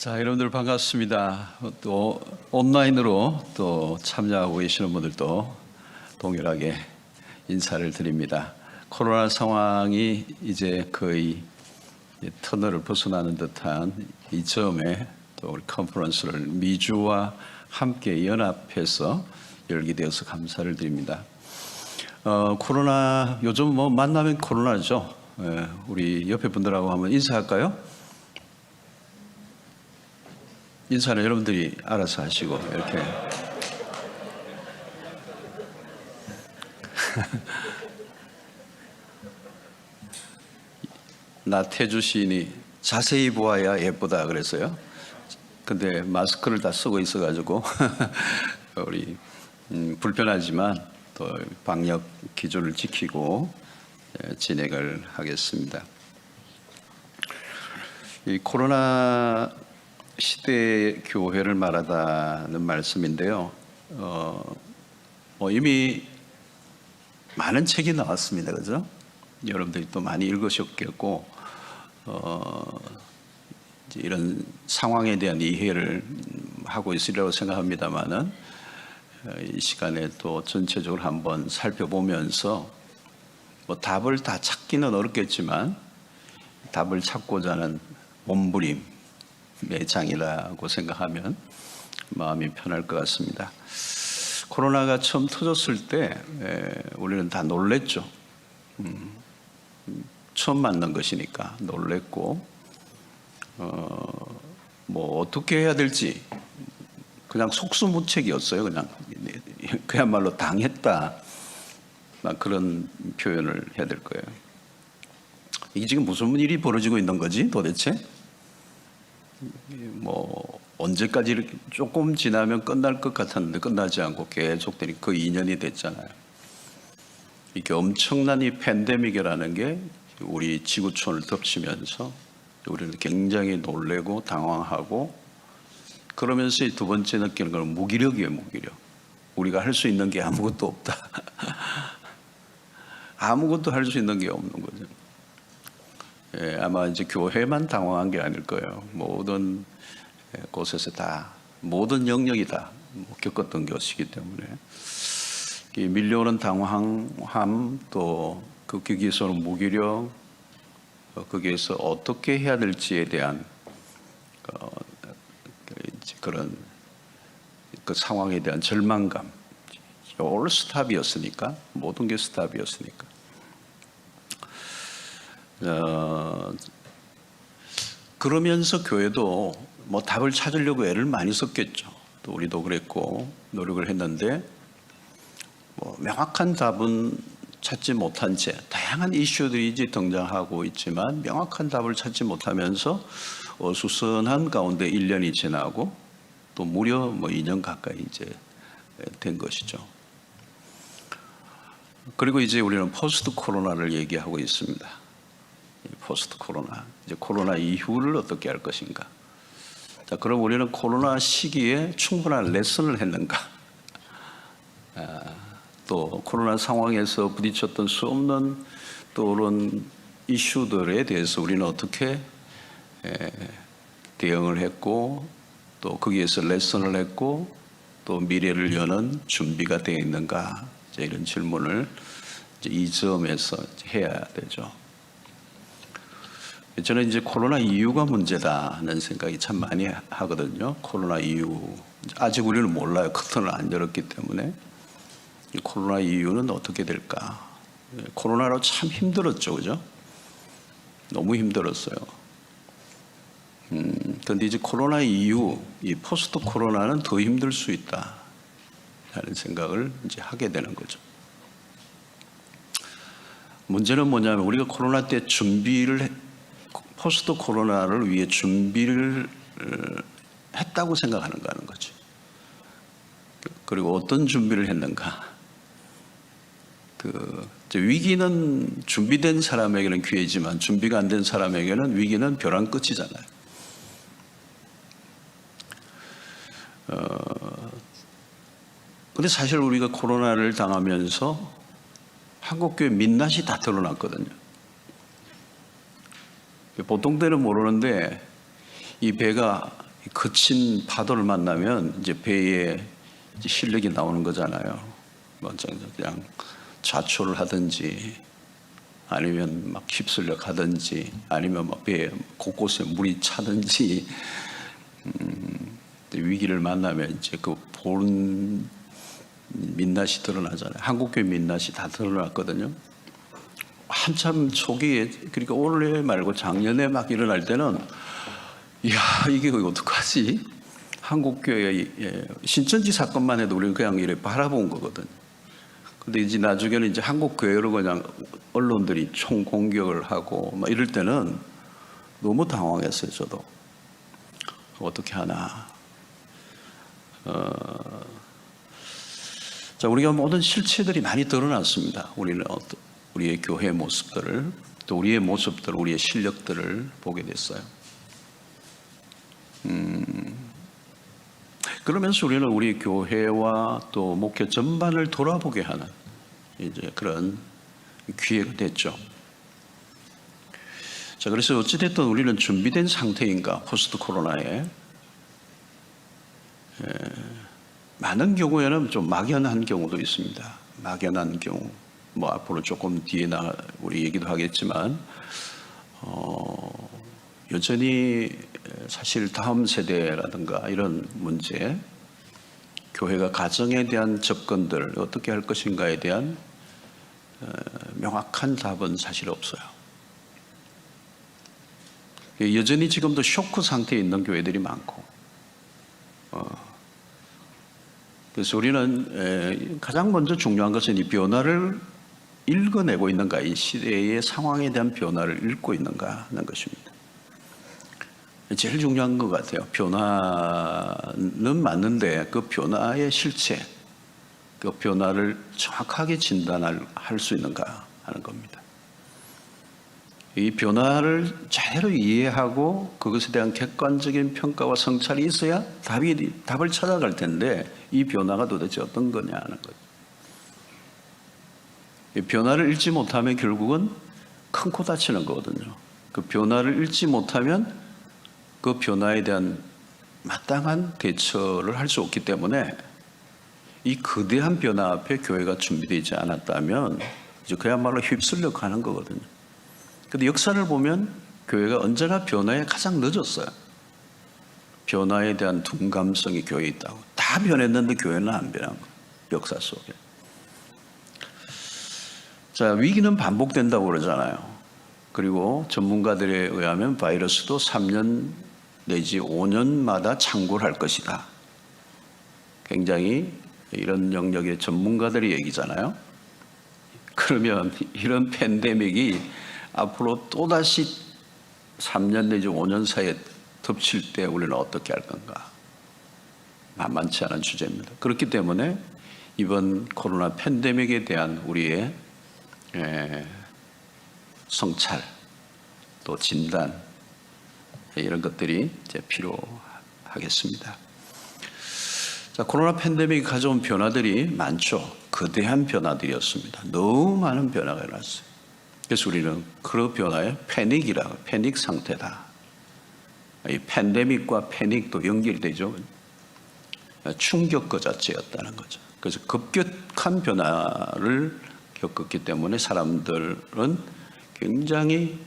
자, 여러분들 반갑습니다. 또 온라인으로 또 참여하고 계시는 분들도 동일하게 인사를 드립니다. 코로나 상황이 이제 거의 터널을 벗어나는 듯한 이 점에 또 우리 컨퍼런스를 미주와 함께 연합해서 열게 되어서 감사를 드립니다. 코로나 요즘 뭐 만나면 코로나죠. 우리 옆에 분들하고 한번 인사할까요? 인사는 여러분들이 알아서 하시고 이렇게 나태주 시인이 자세히 보아야 예쁘다 그랬어요. 근데 마스크를 다 쓰고 있어가지고 우리 불편하지만 또 방역 기준을 지키고 진행을 하겠습니다. 이 코로나 시대의 교회를 말하다는 말씀인데요. 이미 많은 책이 나왔습니다. 그죠? 여러분들이 또 많이 읽으셨겠고, 이런 상황에 대한 이해를 하고 있으리라고 생각합니다만은, 이 시간에 또 전체적으로 한번 살펴보면서, 답을 다 찾기는 어렵겠지만, 답을 찾고자 하는 몸부림, 매장이라고 생각하면 마음이 편할 것 같습니다. 코로나가 처음 터졌을 때 우리는 다 놀랬죠. 처음 만난 것이니까 놀랬고 어떻게 해야 될지 그냥 속수무책이었어요. 그야말로 당했다, 그런 표현을 해야 될 거예요. 이게 지금 무슨 일이 벌어지고 있는 거지 도대체? 언제까지 이렇게 조금 지나면 끝날 것 같았는데 끝나지 않고 계속되니 그 2년이 됐잖아요. 이게 엄청난 이 팬데믹이라는 게 우리 지구촌을 덮치면서 우리는 굉장히 놀래고 당황하고, 그러면서 두 번째 느끼는 건 무기력이에요. 무기력. 우리가 할 수 있는 게 아무것도 없다. 아무것도 할 수 있는 게 없는 거죠. 아마 이제 교회만 당황한 게 아닐 거예요. 모든 곳에서 다, 모든 영역이 다 겪었던 것이기 때문에 이 밀려오는 당황함, 또 거기에서 오는 무기력, 거기에서 어떻게 해야 될지에 대한 그런 그 상황에 대한 절망감, 올 스탑이었으니까, 모든 게 스탑이었으니까. 그러면서 교회도 답을 찾으려고 애를 많이 썼겠죠. 또 우리도 그랬고 노력을 했는데 명확한 답은 찾지 못한 채 다양한 이슈들이 이제 등장하고 있지만 명확한 답을 찾지 못하면서 어수선한 가운데 1년이 지나고 또 무려 2년 가까이 이제 된 것이죠. 그리고 이제 우리는 포스트 코로나를 얘기하고 있습니다. 포스트 코로나, 이제 코로나 이후를 어떻게 할 것인가. 자, 그럼 우리는 코로나 시기에 충분한 레슨을 했는가? 또 코로나 상황에서 부딪혔던 수 없는 또 그런 이슈들에 대해서 우리는 어떻게 대응을 했고, 또 거기에서 레슨을 했고, 또 미래를 여는 준비가 되어 있는가? 이런 질문을 이제 이 점에서 해야 되죠. 저는 이제 코로나 이후가 문제다는 생각이 참 많이 하거든요. 코로나 이후, 아직 우리는 몰라요. 커튼을 안 열었기 때문에. 이 코로나 이후는 어떻게 될까? 코로나로 참 힘들었죠, 그죠? 너무 힘들었어요. 그런데 이제 코로나 이후, 이 포스트 코로나는 더 힘들 수 있다 하는 생각을 이제 하게 되는 거죠. 문제는 뭐냐면 우리가 코로나 때 포스트 코로나를 위해 준비를 했다고 생각하는가 하는 거죠. 그리고 어떤 준비를 했는가. 위기는 준비된 사람에게는 기회지만 준비가 안 된 사람에게는 위기는 벼랑 끝이잖아요. 근데 사실 우리가 코로나를 당하면서 한국교회 민낯이 다 드러났거든요. 보통 때는 모르는데 이 배가 거친 파도를 만나면 이제 배에 이제 실력이 나오는 거잖아요. 먼저 그냥 좌초를 하든지 아니면 막 휩쓸려 가든지 아니면 막 배 곳곳에 물이 차든지 위기를 만나면 이제 그 본 민낯이 드러나잖아요. 한국교회 민낯이 다 드러났거든요. 한참 초기에, 그러니까 올해 말고 작년에 막 일어날 때는 이야 이게 어떡하지? 한국교회 신천지 사건만 해도 우리는 그냥 이렇게 바라본 거거든. 근데 이제 나중에는 이제 한국교회로 그냥 언론들이 총 공격을 하고 막 이럴 때는 너무 당황했어요. 저도 어떻게 하나. 자, 우리가 모든 실체들이 많이 드러났습니다. 우리는 우리의 교회 모습들을, 또 우리의 모습들, 우리의 실력들을 보게 됐어요. 그러면서 우리는 우리 교회와 또 목회 전반을 돌아보게 하는 이제 그런 기회가 됐죠. 자, 그래서 어찌됐든 우리는 준비된 상태인가, 포스트 코로나에. 많은 경우에는 좀 막연한 경우도 있습니다. 막연한 경우, 뭐 앞으로 조금 뒤에 우리 얘기도 하겠지만, 여전히 사실 다음 세대라든가 이런 문제, 교회가 가정에 대한 접근들 어떻게 할 것인가에 대한 명확한 답은 사실 없어요. 여전히 지금도 쇼크 상태에 있는 교회들이 많고, 그래서 우리는 가장 먼저 중요한 것은 이 변화를 읽어내고 있는가, 이 시대의 상황에 대한 변화를 읽고 있는가 하는 것입니다. 제일 중요한 것 같아요. 변화는 맞는데 그 변화의 실체, 그 변화를 정확하게 진단할 수 있는가 하는 겁니다. 이 변화를 제대로 이해하고 그것에 대한 객관적인 평가와 성찰이 있어야 답을 찾아갈 텐데, 이 변화가 도대체 어떤 거냐 하는 거죠. 이 변화를 읽지 못하면 결국은 큰 코 다치는 거거든요. 그 변화를 읽지 못하면 그 변화에 대한 마땅한 대처를 할 수 없기 때문에, 이 거대한 변화 앞에 교회가 준비되지 않았다면 이제 그야말로 휩쓸려 가는 거거든요. 근데 역사를 보면 교회가 언제나 변화에 가장 늦었어요. 변화에 대한 둔감성이 교회에 있다고. 다 변했는데 교회는 안 변한 거예요. 역사 속에. 자, 위기는 반복된다고 그러잖아요. 그리고 전문가들에 의하면 바이러스도 3년 내지 5년마다 창궐할 것이다. 굉장히 이런 영역의 전문가들의 얘기잖아요. 그러면 이런 팬데믹이 앞으로 또다시 3년 내지 5년 사이에 덮칠 때 우리는 어떻게 할 건가? 만만치 않은 주제입니다. 그렇기 때문에 이번 코로나 팬데믹에 대한 우리의 성찰, 또 진단, 이런 것들이 이제 필요하겠습니다. 자, 코로나 팬데믹이 가져온 변화들이 많죠. 거대한 변화들이었습니다. 너무 많은 변화가 일어났어요. 그래서 우리는 그 변화에 패닉 상태다. 이 팬데믹과 패닉도 연결되죠. 충격 그 자체였다는 거죠. 그래서 급격한 변화를 겪었기 때문에 사람들은 굉장히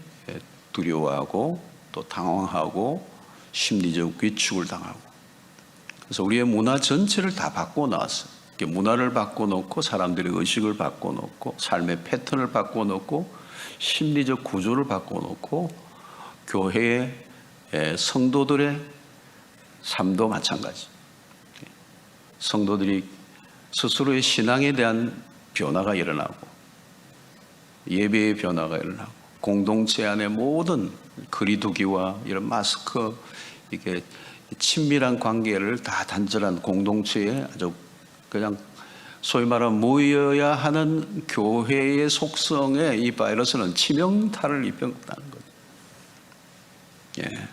두려워하고 또 당황하고 심리적 위축을 당하고, 그래서 우리의 문화 전체를 다 바꿔놨어요. 문화를 바꿔놓고 사람들의 의식을 바꿔놓고 삶의 패턴을 바꿔놓고 심리적 구조를 바꿔놓고 교회의 성도들의 삶도 마찬가지. 성도들이 스스로의 신앙에 대한 변화가 일어나고 예배의 변화가 일어나고 공동체 안의 모든 거리두기와 이런 마스크, 이게 친밀한 관계를 다 단절한 공동체에 아주 그냥 소위 말하면 모여야 하는 교회의 속성에 이 바이러스는 치명타를 입혔다는 거죠. 예.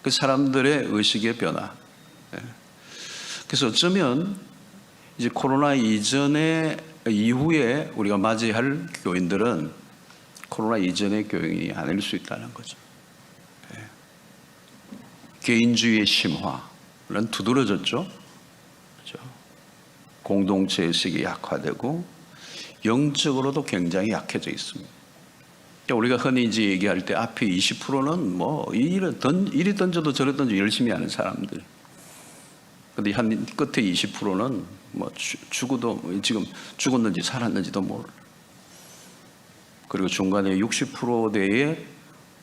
그 사람들의 의식의 변화. 예. 그래서 어쩌면 이제 코로나 이후에 우리가 맞이할 교인들은 코로나 이전의 교인이 아닐 수 있다는 거죠. 예. 개인주의의 심화는 두드러졌죠. 그렇죠? 공동체 의식이 약화되고 영적으로도 굉장히 약해져 있습니다. 우리가 흔히 이제 얘기할 때 앞에 20%는 뭐 이리 던져도 저리 던져 열심히 하는 사람들. 근데 한 끝에 20%는 뭐 죽어도 지금 죽었는지 살았는지도 모르는. 그리고 중간에 60%대에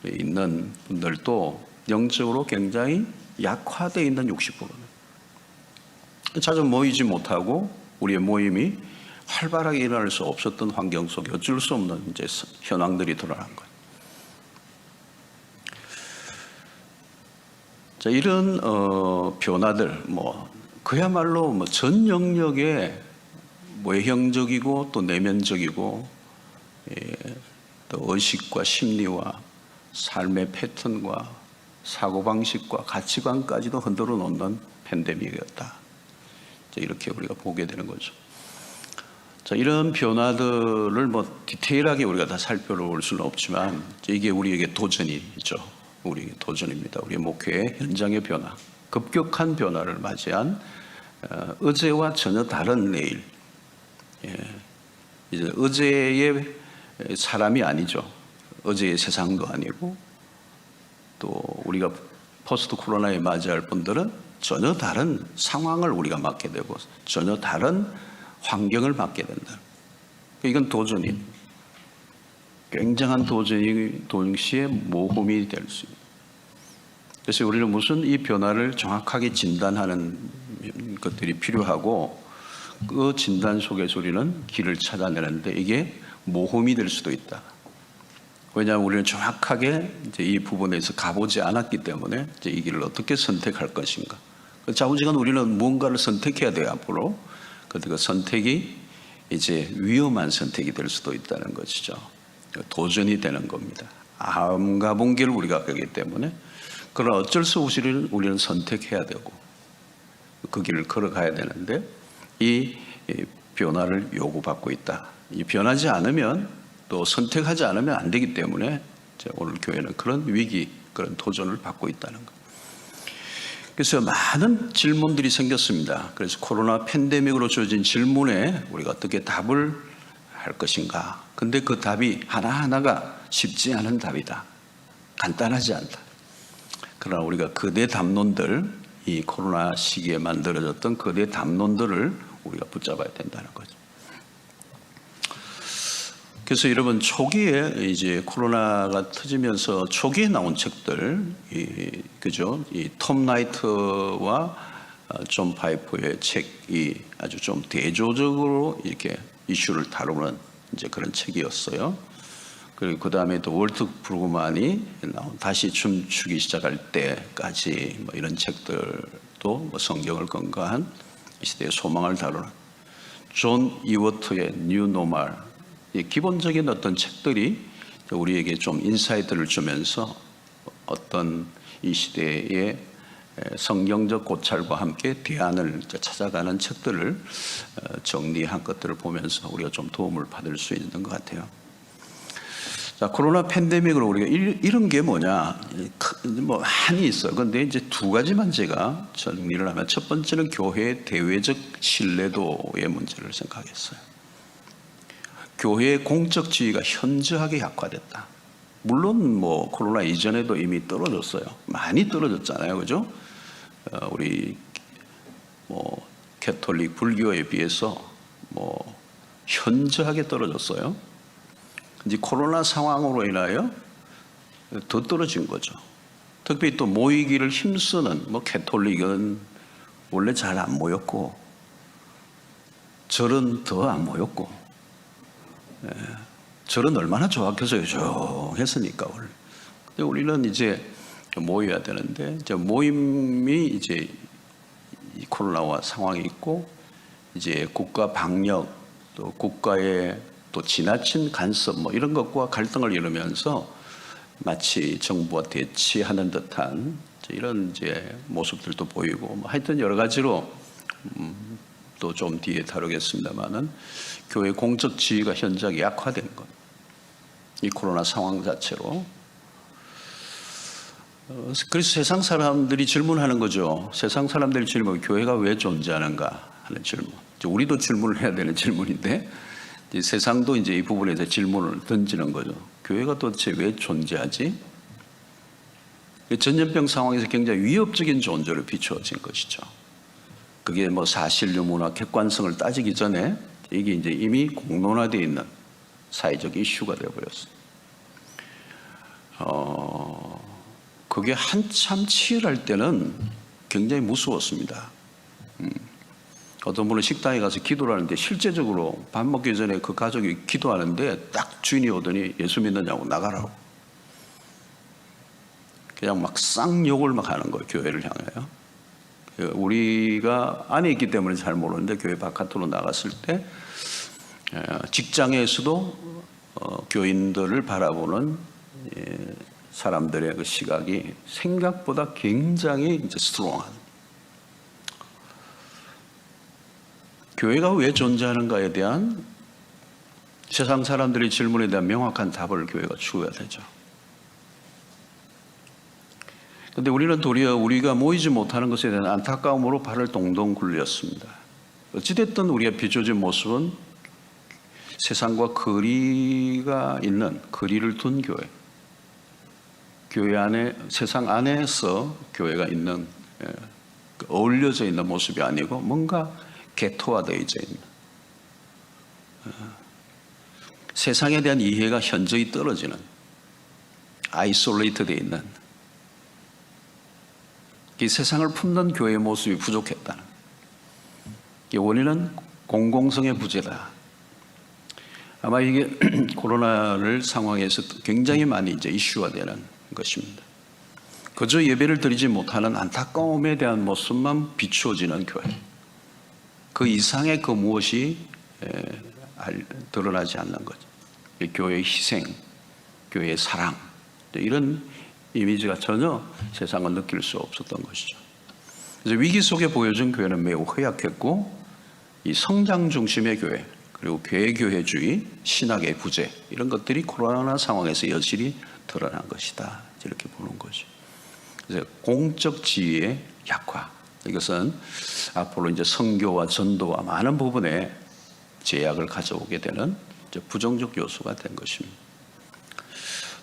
있는 분들도 영적으로 굉장히 약화되어 있는 60%는 자주 모이지 못하고 우리의 모임이 활발하게 일어날 수 없었던 환경 속에 어쩔 수 없는 이제 현황들이 드러난 거예요. 자, 이런 변화들, 그야말로 전 영역에 외형적이고 또 내면적이고 또 의식과 심리와 삶의 패턴과 사고방식과 가치관까지도 흔들어 놓는 팬데믹이었다. 이렇게 우리가 보게 되는 거죠. 자, 이런 변화들을 디테일하게 우리가 다 살펴볼 수는 없지만 이게 우리에게 도전이죠. 우리에게 도전입니다. 우리의 목회의 현장의 변화, 급격한 변화를 맞이한 어제와 전혀 다른 내일. 이제 어제의 사람이 아니죠. 어제의 세상도 아니고 또 우리가 포스트 코로나에 맞이할 분들은 전혀 다른 상황을 우리가 맞게 되고 전혀 다른 환경을 맞게 된다. 이건 도전이 굉장한 도전이 동시에 모험이 될 수 있습니다. 그래서 우리는 무슨 이 변화를 정확하게 진단하는 것들이 필요하고 그 진단 속에서 우리는 길을 찾아내는데 이게 모험이 될 수도 있다. 왜냐하면 우리는 정확하게 이제 이 부분에서 가보지 않았기 때문에 이제 이 길을 어떻게 선택할 것인가. 자우지간 우리는 무언가를 선택해야 돼요, 앞으로. 그 선택이 이제 위험한 선택이 될 수도 있다는 것이죠. 도전이 되는 겁니다. 안 가본 길을 우리가 가기 때문에 그러나 어쩔 수 없이 우리는 선택해야 되고 그 길을 걸어가야 되는데 이 변화를 요구받고 있다. 이 변하지 않으면 또 선택하지 않으면 안 되기 때문에 오늘 교회는 그런 위기, 그런 도전을 받고 있다는 것. 그래서 많은 질문들이 생겼습니다. 그래서 코로나 팬데믹으로 주어진 질문에 우리가 어떻게 답을 할 것인가. 근데 그 답이 하나하나가 쉽지 않은 답이다. 간단하지 않다. 그러나 우리가 거대 담론들, 이 코로나 시기에 만들어졌던 거대 담론들을 우리가 붙잡아야 된다는 거죠. 그래서 여러분 초기에 이제 코로나가 터지면서 초기에 나온 책들, 그죠? 이 톰 나이트와 존 파이퍼의 책이 아주 좀 대조적으로 이렇게 이슈를 다루는 이제 그런 책이었어요. 그리고 그 다음에 또 월트 브루그만이 나온 다시 춤추기 시작할 때까지 이런 책들도 성경을 근거한 이 시대의 소망을 다루는 존 이워트의 뉴 노멀. 기본적인 어떤 책들이 우리에게 좀 인사이트를 주면서 어떤 이 시대의 성경적 고찰과 함께 대안을 찾아가는 책들을 정리한 것들을 보면서 우리가 좀 도움을 받을 수 있는 것 같아요. 자, 코로나 팬데믹으로 우리가 이런 게 뭐냐, 많이 있어요. 그런데 이제 두 가지만 제가 정리를 하면 첫 번째는 교회의 대외적 신뢰도의 문제를 생각했어요. 교회의 공적 지위가 현저하게 약화됐다. 물론 코로나 이전에도 이미 떨어졌어요. 많이 떨어졌잖아요, 그죠? 우리 캐톨릭 불교에 비해서 현저하게 떨어졌어요. 이제 코로나 상황으로 인하여 더 떨어진 거죠. 특히 또 모이기를 힘쓰는 캐톨릭은 원래 잘 안 모였고 절은 더 안 모였고. 절은 얼마나 조악해서 조용했으니까 원래. 근데 우리는 이제 모여야 되는데 이제 모임이 이제 이 코로나와 상황이 있고 이제 국가 방역 또 국가의 또 지나친 간섭 이런 것과 갈등을 이루면서 마치 정부와 대치하는 듯한 이런 이제 모습들도 보이고 하여튼 여러 가지로 또 좀 뒤에 다루겠습니다만은 교회 공적 지위가 현저하게 약화된 것, 이 코로나 상황 자체로. 그래서 세상 사람들이 질문하는 거죠. 세상 사람들이 질문, 교회가 왜 존재하는가 하는 질문. 우리도 질문을 해야 되는 질문인데 이제 세상도 이제 이 부분에 대해 질문을 던지는 거죠. 교회가 도대체 왜 존재하지? 전염병 상황에서 굉장히 위협적인 존재로 비추어진 것이죠. 그게 뭐 사실 유무나 객관성을 따지기 전에 이게 이제 이미 공론화되어 있는 사회적 이슈가 되어버렸어요. 그게 한참 치열할 때는 굉장히 무서웠습니다. 어떤 분은 식당에 가서 기도를 하는데 실제적으로 밥 먹기 전에 그 가족이 기도하는데 딱 주인이 오더니 예수 믿느냐고 나가라고. 그냥 막 쌍욕을 막 하는 거예요. 교회를 향하여. 우리가 안에 있기 때문에 잘 모르는데 교회 바깥으로 나갔을 때 직장에서도 교인들을 바라보는 사람들의 그 시각이 생각보다 굉장히 이제 스트롱한. 교회가 왜 존재하는가에 대한 세상 사람들의 질문에 대한 명확한 답을 교회가 주어야 되죠. 그런데 우리는 도리어 우리가 모이지 못하는 것에 대한 안타까움으로 발을 동동 굴렸습니다. 어찌됐든 우리가 비춰진 모습은 세상과 거리가 있는, 거리를 둔 교회. 교회 안에, 세상 안에서 교회가 있는, 어울려져 있는 모습이 아니고 뭔가 개토화되어 있는, 세상에 대한 이해가 현저히 떨어지는, 아이솔레이트 되어 있는, 이 세상을 품는 교회의 모습이 부족했다는, 이 원인은 공공성의 부재다. 아마 이게 코로나를 상황에서 굉장히 많이 이제 이슈가 되는 것입니다. 그저 예배를 드리지 못하는 안타까움에 대한 모습만 비추어지는 교회. 그 이상의 그 무엇이 드러나지 않는 거죠. 교회의 희생, 교회의 사랑, 이런 이미지가 전혀 세상은 느낄 수 없었던 것이죠. 그래서 위기 속에 보여준 교회는 매우 허약했고, 이 성장 중심의 교회, 그리고 괴교회주의, 신학의 부재, 이런 것들이 코로나 상황에서 여실히 드러난 것이다. 이렇게 보는 거죠. 그래서 공적 지위의 약화, 이것은 앞으로 이제 선교와 전도와 많은 부분에 제약을 가져오게 되는 부정적 요소가 된 것입니다.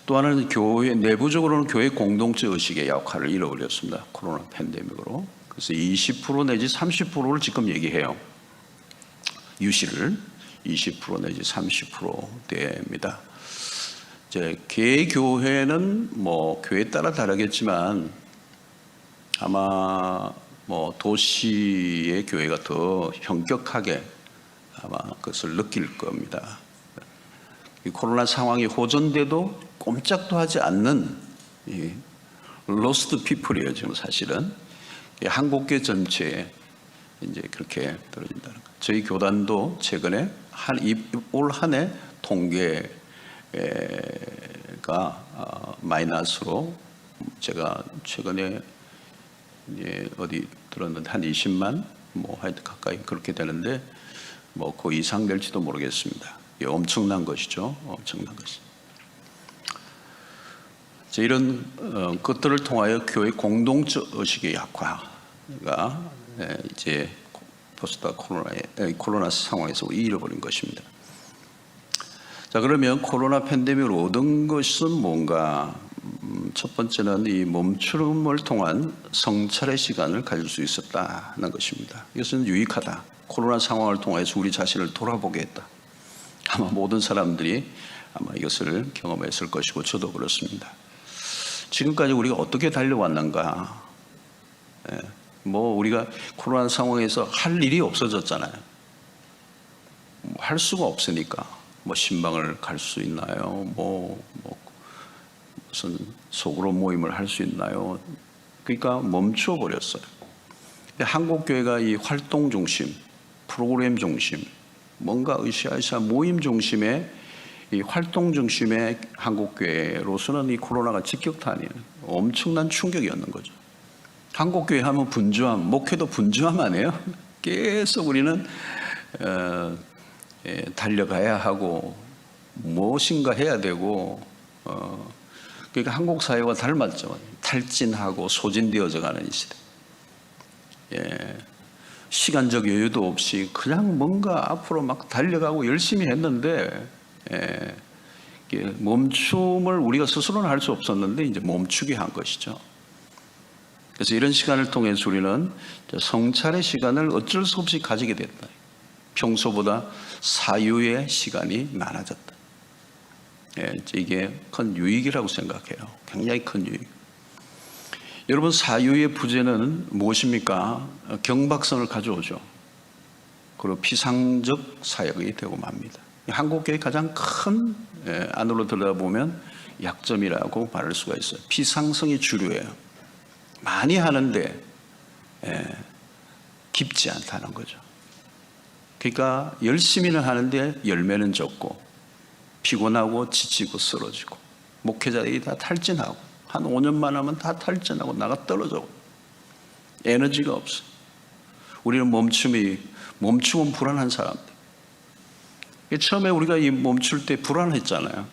또 하나는 교회 내부적으로는 교회 공동체 의식의 역할을 잃어버렸습니다. 코로나 팬데믹으로. 그래서 20% 내지 30%를 지금 얘기해요. 유시를 20% 내지 30%대입니다. 이제 개교회는 뭐 교회에 따라 다르겠지만 아마 뭐 도시의 교회가 더 현격하게 아마 그것을 느낄 겁니다. 이 코로나 상황이 호전돼도 꼼짝도 하지 않는 이 로스트 피플이에요. 지금 사실은 한국교 전체에 이제 그렇게 떨어진다는 거. 저희 교단도 최근에 올 한 해 통계가 마이너스로, 제가 최근에 이제 어디 들었는데 한 20만 뭐 하여튼 가까이 그렇게 되는데 뭐 그 이상 될지도 모르겠습니다. 이게 엄청난 것이죠. 엄청난 것이. 이런 것들을 통하여 교회 공동체 의식의 약화가 이제 포스트 코로나 상황에서 잃어버린 것입니다. 자, 그러면 코로나 팬데믹으로 얻은 것은 뭔가? 첫 번째는 이 멈춤을 통한 성찰의 시간을 가질 수 있었다는 것입니다. 이것은 유익하다. 코로나 상황을 통해서 우리 자신을 돌아보게 했다. 아마 모든 사람들이 아마 이것을 경험했을 것이고 저도 그렇습니다. 지금까지 우리가 어떻게 달려왔는가? 뭐 우리가 코로나 상황에서 할 일이 없어졌잖아요. 할 수가 없으니까 뭐 신방을 갈 수 있나요? 뭐 무슨 소그룹 모임을 할 수 있나요? 그러니까 멈춰 버렸어요. 한국 교회가 이 활동 중심, 프로그램 중심, 뭔가 으쌰으쌰 모임 중심의 이 활동 중심의 한국 교회로서는 이 코로나가 직격탄이에요. 엄청난 충격이었는 거죠. 한국 교회 하면 분주함, 목회도 분주함 아니에요? 계속 우리는 달려가야 하고 무엇인가 해야 되고, 그러니까 한국 사회와 닮았죠. 탈진하고 소진되어져 가는 이 시대. 예. 시간적 여유도 없이 그냥 뭔가 앞으로 막 달려가고 열심히 했는데, 예. 멈춤을 우리가 스스로는 할 수 없었는데 이제 멈추게 한 것이죠. 그래서 이런 시간을 통해서 우리는 성찰의 시간을 어쩔 수 없이 가지게 됐다. 평소보다 사유의 시간이 많아졌다. 예, 이게 큰 유익이라고 생각해요. 굉장히 큰 유익. 여러분, 사유의 부재는 무엇입니까? 경박성을 가져오죠. 그리고 피상적 사역이 되고 맙니다. 한국교회의 가장 큰 안으로 들여다보면 약점이라고 말할 수가 있어요. 피상성이 주류예요. 많이 하는데 깊지 않다는 거죠. 그러니까 열심히는 하는데 열매는 적고 피곤하고 지치고 쓰러지고 목회자들이 다 탈진하고 한 5년만 하면 다 탈진하고 나가 떨어져. 에너지가 없어. 우리는 멈추면 불안한 사람들. 처음에 우리가 이 멈출 때 불안했잖아요.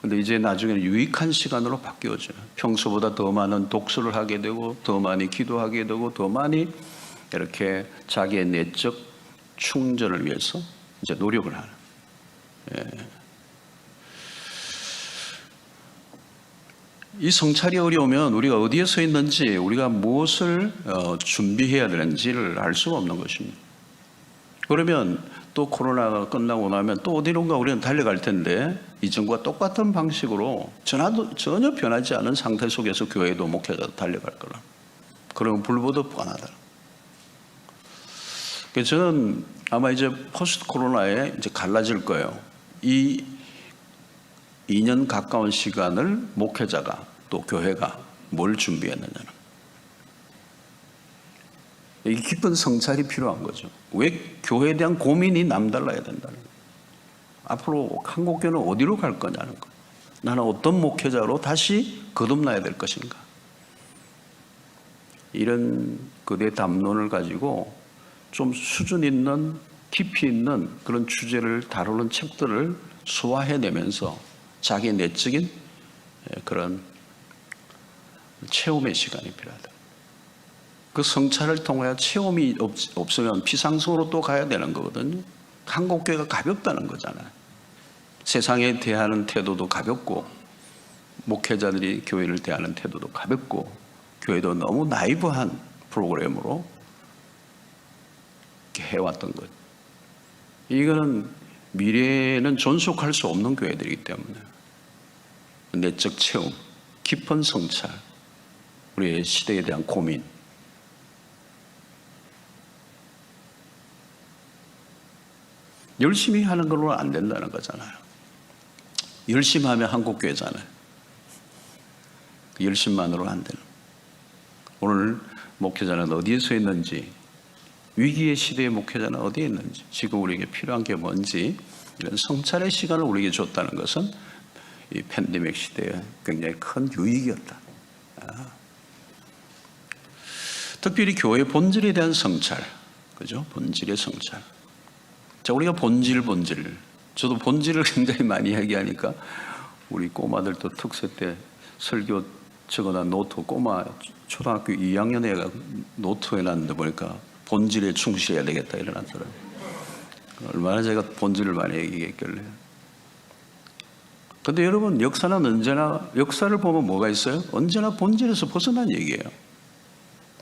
근데 이제 나중에는 유익한 시간으로 바뀌어져요. 평소보다 더 많은 독서를 하게 되고 더 많이 기도하게 되고 더 많이 이렇게 자기의 내적 충전을 위해서 이제 노력을 하는. 이 성찰이 어려우면 우리가 어디에 서 있는지, 우리가 무엇을 준비해야 되는지를 알 수가 없는 것입니다. 그러면 또 코로나가 끝나고 나면 또 어디론가 우리는 달려갈 텐데 이전과 똑같은 방식으로 전혀 변하지 않은 상태 속에서 교회도 목회자도 달려갈 거라. 그러면 불보듯 뻔하다. 그래서 저는 아마 이제 포스트 코로나에 이제 갈라질 거예요. 이 2년 가까운 시간을 목회자가 또 교회가 뭘 준비했느냐는. 이 깊은 성찰이 필요한 거죠. 왜 교회에 대한 고민이 남달라야 된다는 거예요. 앞으로 한국교회는 어디로 갈 거냐는 거예요. 나는 어떤 목회자로 다시 거듭나야 될 것인가. 이런 그대 담론을 가지고 좀 수준 있는 깊이 있는 그런 주제를 다루는 책들을 소화해내면서 자기 내적인 그런 체험의 시간이 필요하다. 그 성찰을 통하여 체험이 없으면 피상성으로 또 가야 되는 거거든요. 한국교회가 가볍다는 거잖아요. 세상에 대하는 태도도 가볍고 목회자들이 교회를 대하는 태도도 가볍고 교회도 너무 나이브한 프로그램으로 해왔던 것. 이거는 미래에는 존속할 수 없는 교회들이기 때문에 내적 체험, 깊은 성찰, 우리의 시대에 대한 고민, 열심히 하는 걸로 안 된다는 거잖아요. 열심히 하면 한국교회잖아요. 그 열심만으로 안 되는. 오늘 목회자는 어디에 서 있는지, 위기의 시대의 목회자는 어디에 있는지, 지금 우리에게 필요한 게 뭔지, 이런 성찰의 시간을 우리에게 줬다는 것은 이 팬데믹 시대에 굉장히 큰 유익이었다. 특별히 교회의 본질에 대한 성찰, 그죠? 본질의 성찰. 자, 우리가 본질. 저도 본질을 굉장히 많이 얘기하니까 우리 꼬마들도 특세 때 설교 적어놔 노트, 꼬마 초등학교 2학년 애가 노트 해놨는데 보니까 본질에 충실해야 되겠다 이러더라고요. 얼마나 제가 본질을 많이 얘기했길래. 근데 여러분, 역사는 언제나, 역사를 보면 뭐가 있어요? 언제나 본질에서 벗어난 얘기예요.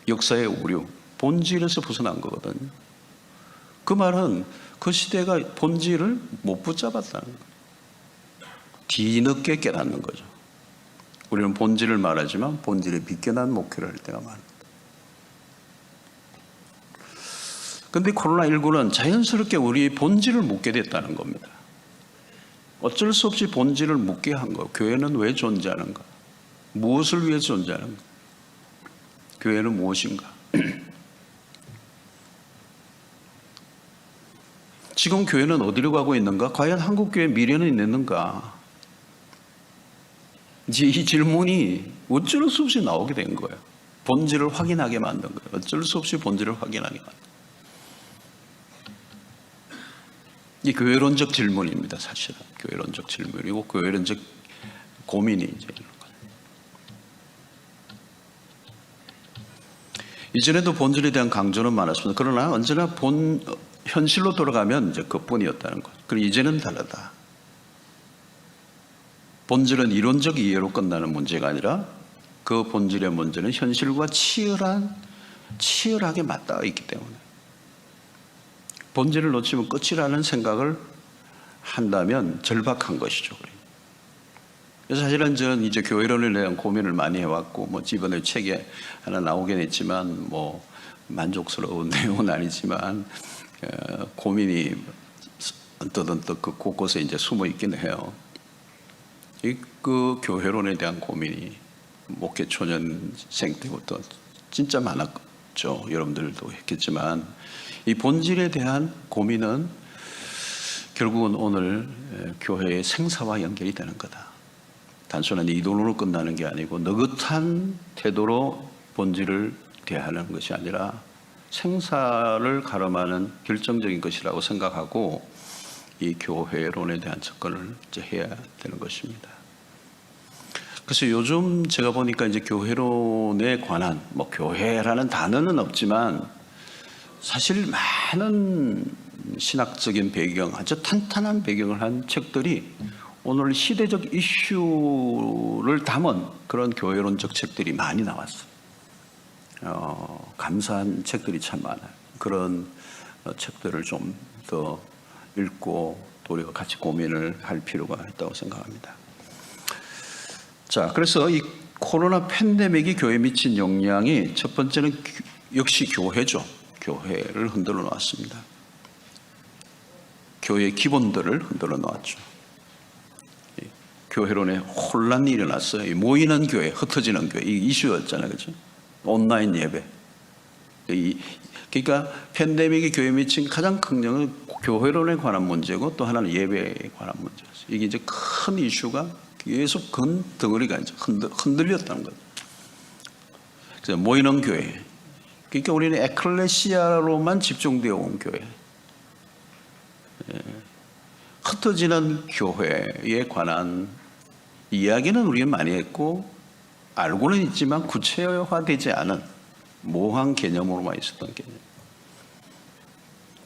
역사의 오류, 본질에서 벗어난 거거든요. 그 말은 그 시대가 본질을 못 붙잡았다는 거예요. 뒤늦게 깨닫는 거죠. 우리는 본질을 말하지만 본질에 비껴난 목회를 할 때가 많습니다. 그런데 코로나19는 자연스럽게 우리 본질을 묻게 됐다는 겁니다. 어쩔 수 없이 본질을 묻게 한 거예요. 교회는 왜 존재하는가? 무엇을 위해 존재하는가? 교회는 무엇인가? 지금 교회는 어디로 가고 있는가? 과연 한국교회의 미래는 있는가? 이제 이 질문이 어쩔 수 없이 나오게 된 거예요. 본질을 확인하게 만든 거예요. 어쩔 수 없이 본질을 확인하게 만든 거예요. 이 교회론적 질문입니다. 사실은 교회론적 질문이고 교회론적 고민이 이제 이런 거예요. 이전에도 본질에 대한 강조는 많았습니다. 그러나 언제나 현실로 돌아가면 이제 그뿐이었다는 것. 그리고 이제는 다르다. 본질은 이론적 이해로 끝나는 문제가 아니라 그 본질의 문제는 현실과 치열하게 맞닿아 있기 때문에 본질을 놓치면 끝이라는 생각을 한다면 절박한 것이죠. 그래서 사실은 저는 이제 교회론에 대한 고민을 많이 해왔고, 뭐 이번에 책에 하나 나오긴 했지만, 뭐 만족스러운 내용은 아니지만 고민이 언뜻 그 곳곳에 이제 숨어 있긴 해요. 그 교회론에 대한 고민이 목회 초년생 때부터 진짜 많았죠. 여러분들도 했겠지만 이 본질에 대한 고민은 결국은 오늘 교회의 생사와 연결이 되는 거다. 단순한 이론으로 끝나는 게 아니고 느긋한 태도로 본질을 대하는 것이 아니라 생사를 가름하는 결정적인 것이라고 생각하고 이 교회론에 대한 접근을 이제 해야 되는 것입니다. 그래서 요즘 제가 보니까 이제 교회론에 관한 뭐 교회라는 단어는 없지만 사실 많은 신학적인 배경, 아주 탄탄한 배경을 한 책들이 오늘 시대적 이슈를 담은 그런 교회론적 책들이 많이 나왔어요. 감사한 책들이 참 많아요. 그런 책들을 좀 더 읽고 또 우리가 같이 고민을 할 필요가 있다고 생각합니다. 자, 그래서 이 코로나 팬데믹이 교회에 미친 영향이 첫 번째는 역시 교회죠. 교회를 흔들어 놓았습니다. 교회의 기본들을 흔들어 놓았죠. 교회론에 혼란이 일어났어요. 모이는 교회, 흩어지는 교회, 이 이슈였잖아요, 그렇죠? 온라인 예배. 그러니까 팬데믹이 교회에 미친 가장 큰 영향은 교회론에 관한 문제고 또 하나는 예배에 관한 문제였어요. 이게 이제 큰 이슈가 계속 큰 덩어리가 이제 흔들렸다는 거죠. 그래서 모이는 교회. 그러니까 우리는 에클레시아로만 집중되어 온 교회. 흩어지는 교회에 관한 이야기는 우리가 많이 했고 알고는 있지만 구체화되지 않은 모호한 개념으로만 있었던 개념.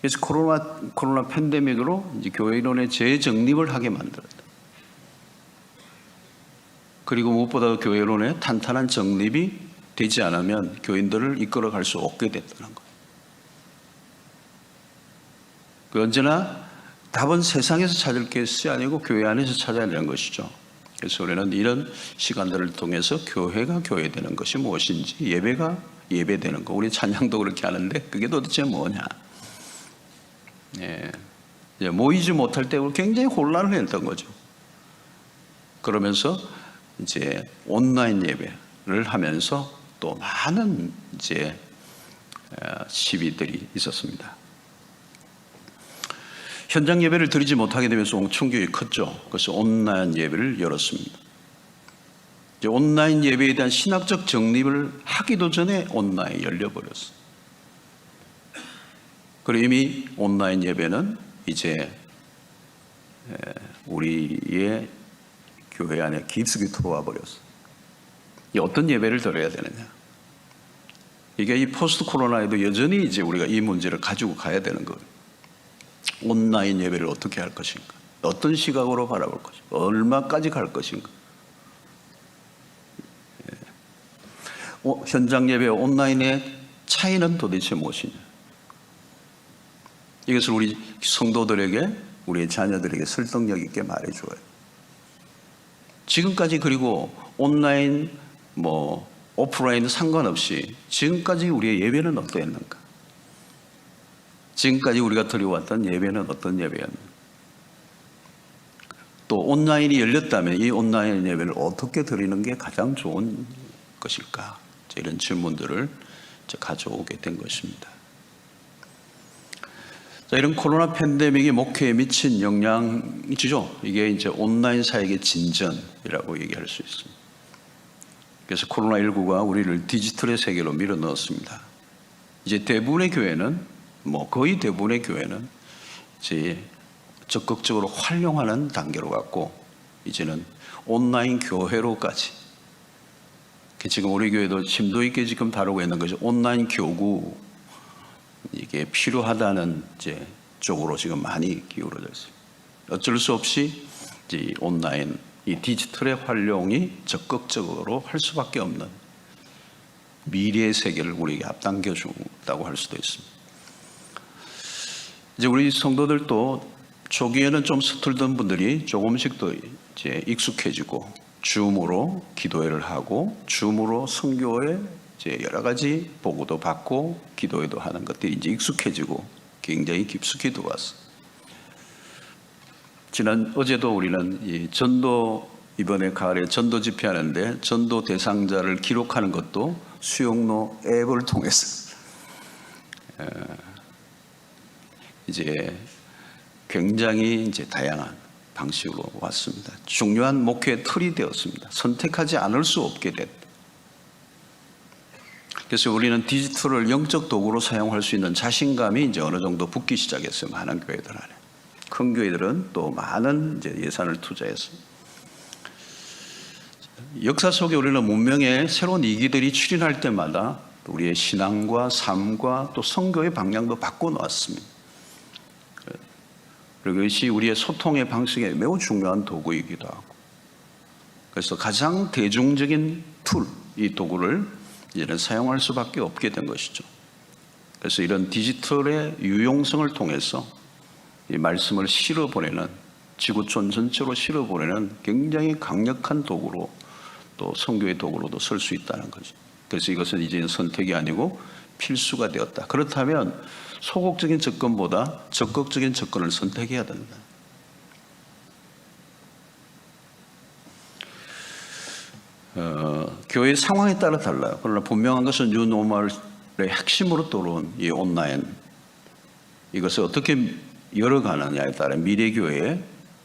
그래서 코로나 팬데믹으로 이제 교회론의 재정립을 하게 만들었다. 그리고 무엇보다 교회론의 탄탄한 정립이 되지 않으면 교인들을 이끌어갈 수 없게 됐다는 거예요. 언제나 답은 세상에서 찾을 것이 아니고 교회 안에서 찾아야 되는 것이죠. 그래서 우리는 이런 시간들을 통해서 교회가 교회되는 것이 무엇인지, 예배가 예배되는 거. 우리 찬양도 그렇게 하는데 그게 도대체 뭐냐. 모이지 못할 때 굉장히 혼란을 했던 거죠. 그러면서 이제 온라인 예배를 하면서 또 많은 이제 시비들이 있었습니다. 현장 예배를 드리지 못하게 되면서 충격이 컸죠. 그래서 온라인 예배를 열었습니다. 이제 온라인 예배에 대한 신학적 정립을 하기도 전에 온라인 열려버렸어요. 그리고 이미 온라인 예배는 이제 우리의 교회 안에 깊숙이 들어와 버렸어요. 어떤 예배를 드려야 되느냐? 이게 이 포스트 코로나에도 여전히 이제 우리가 이 문제를 가지고 가야 되는 거예요. 온라인 예배를 어떻게 할 것인가? 어떤 시각으로 바라볼 것인가? 얼마까지 갈 것인가? 현장 예배와 온라인의 차이는 도대체 무엇이냐? 이것을 우리 성도들에게, 우리의 자녀들에게 설득력 있게 말해줘요. 지금까지 그리고 온라인, 오프라인 상관없이 지금까지 우리의 예배는 어떠했는가? 지금까지 우리가 드려왔던 예배는 어떤 예배였는가? 또 온라인이 열렸다면 이 온라인 예배를 어떻게 드리는 게 가장 좋은 것일까? 이런 질문들을 가져오게 된 것입니다. 자, 이런 코로나 팬데믹이 목회에 미친 영향이죠. 이게 이제 온라인 사역의 진전이라고 얘기할 수 있습니다. 그래서 코로나19가 우리를 디지털의 세계로 밀어 넣었습니다. 이제 대부분의 교회는, 거의 대부분의 교회는 이제 적극적으로 활용하는 단계로 갔고, 이제는 온라인 교회로까지 지금 우리 교회도 심도 있게 지금 다루고 있는 것이 온라인 교구, 이게 필요하다는 이제 쪽으로 지금 많이 기울어져 있어요. 어쩔 수 없이 이 온라인, 이 디지털의 활용이 적극적으로 할 수밖에 없는 미래의 세계를 우리에게 앞당겨 준다고 할 수도 있습니다. 이제 우리 성도들도 초기에는 좀 서툴던 분들이 조금씩 더 이제 익숙해지고 줌으로 기도회를 하고 줌으로 선교회 이제 여러 가지 보고도 받고 기도회도 하는 것들이 이제 익숙해지고 굉장히 깊숙이 들어왔어. 어제도 우리는 이 전도, 이번에 가을에 전도 집회하는데 전도 대상자를 기록하는 것도 수용로 앱을 통해서 이제 굉장히 이제 다양한 방식으로 왔습니다. 중요한 목회의 틀이 되었습니다. 선택하지 않을 수 없게 됐다. 그래서 우리는 디지털을 영적 도구로 사용할 수 있는 자신감이 이제 어느 정도 붙기 시작했어요. 많은 교회들 안에. 큰 교회들은 또 많은 이제 예산을 투자했습니다. 역사 속에 우리는 문명의 새로운 이기들이 출현할 때마다 우리의 신앙과 삶과 또 선교의 방향도 바꿔놓았습니다. 그리고 이것이 우리의 소통의 방식에 매우 중요한 도구이기도 하고, 그래서 가장 대중적인 툴, 이 도구를 이제는 사용할 수밖에 없게 된 것이죠. 그래서 이런 디지털의 유용성을 통해서 이 말씀을 실어보내는, 지구촌 전체로 실어보내는 굉장히 강력한 도구로, 또 선교의 도구로도 쓸 수 있다는 거죠. 그래서 이것은 이제는 선택이 아니고 필수가 되었다. 그렇다면 소극적인 접근보다 적극적인 접근을 선택해야 된다. 교회 상황에 따라 달라요. 그러나 분명한 것은 뉴노멀의 핵심으로 떠오른 이 온라인, 이것을 어떻게 열어가느냐에 따라 미래교회에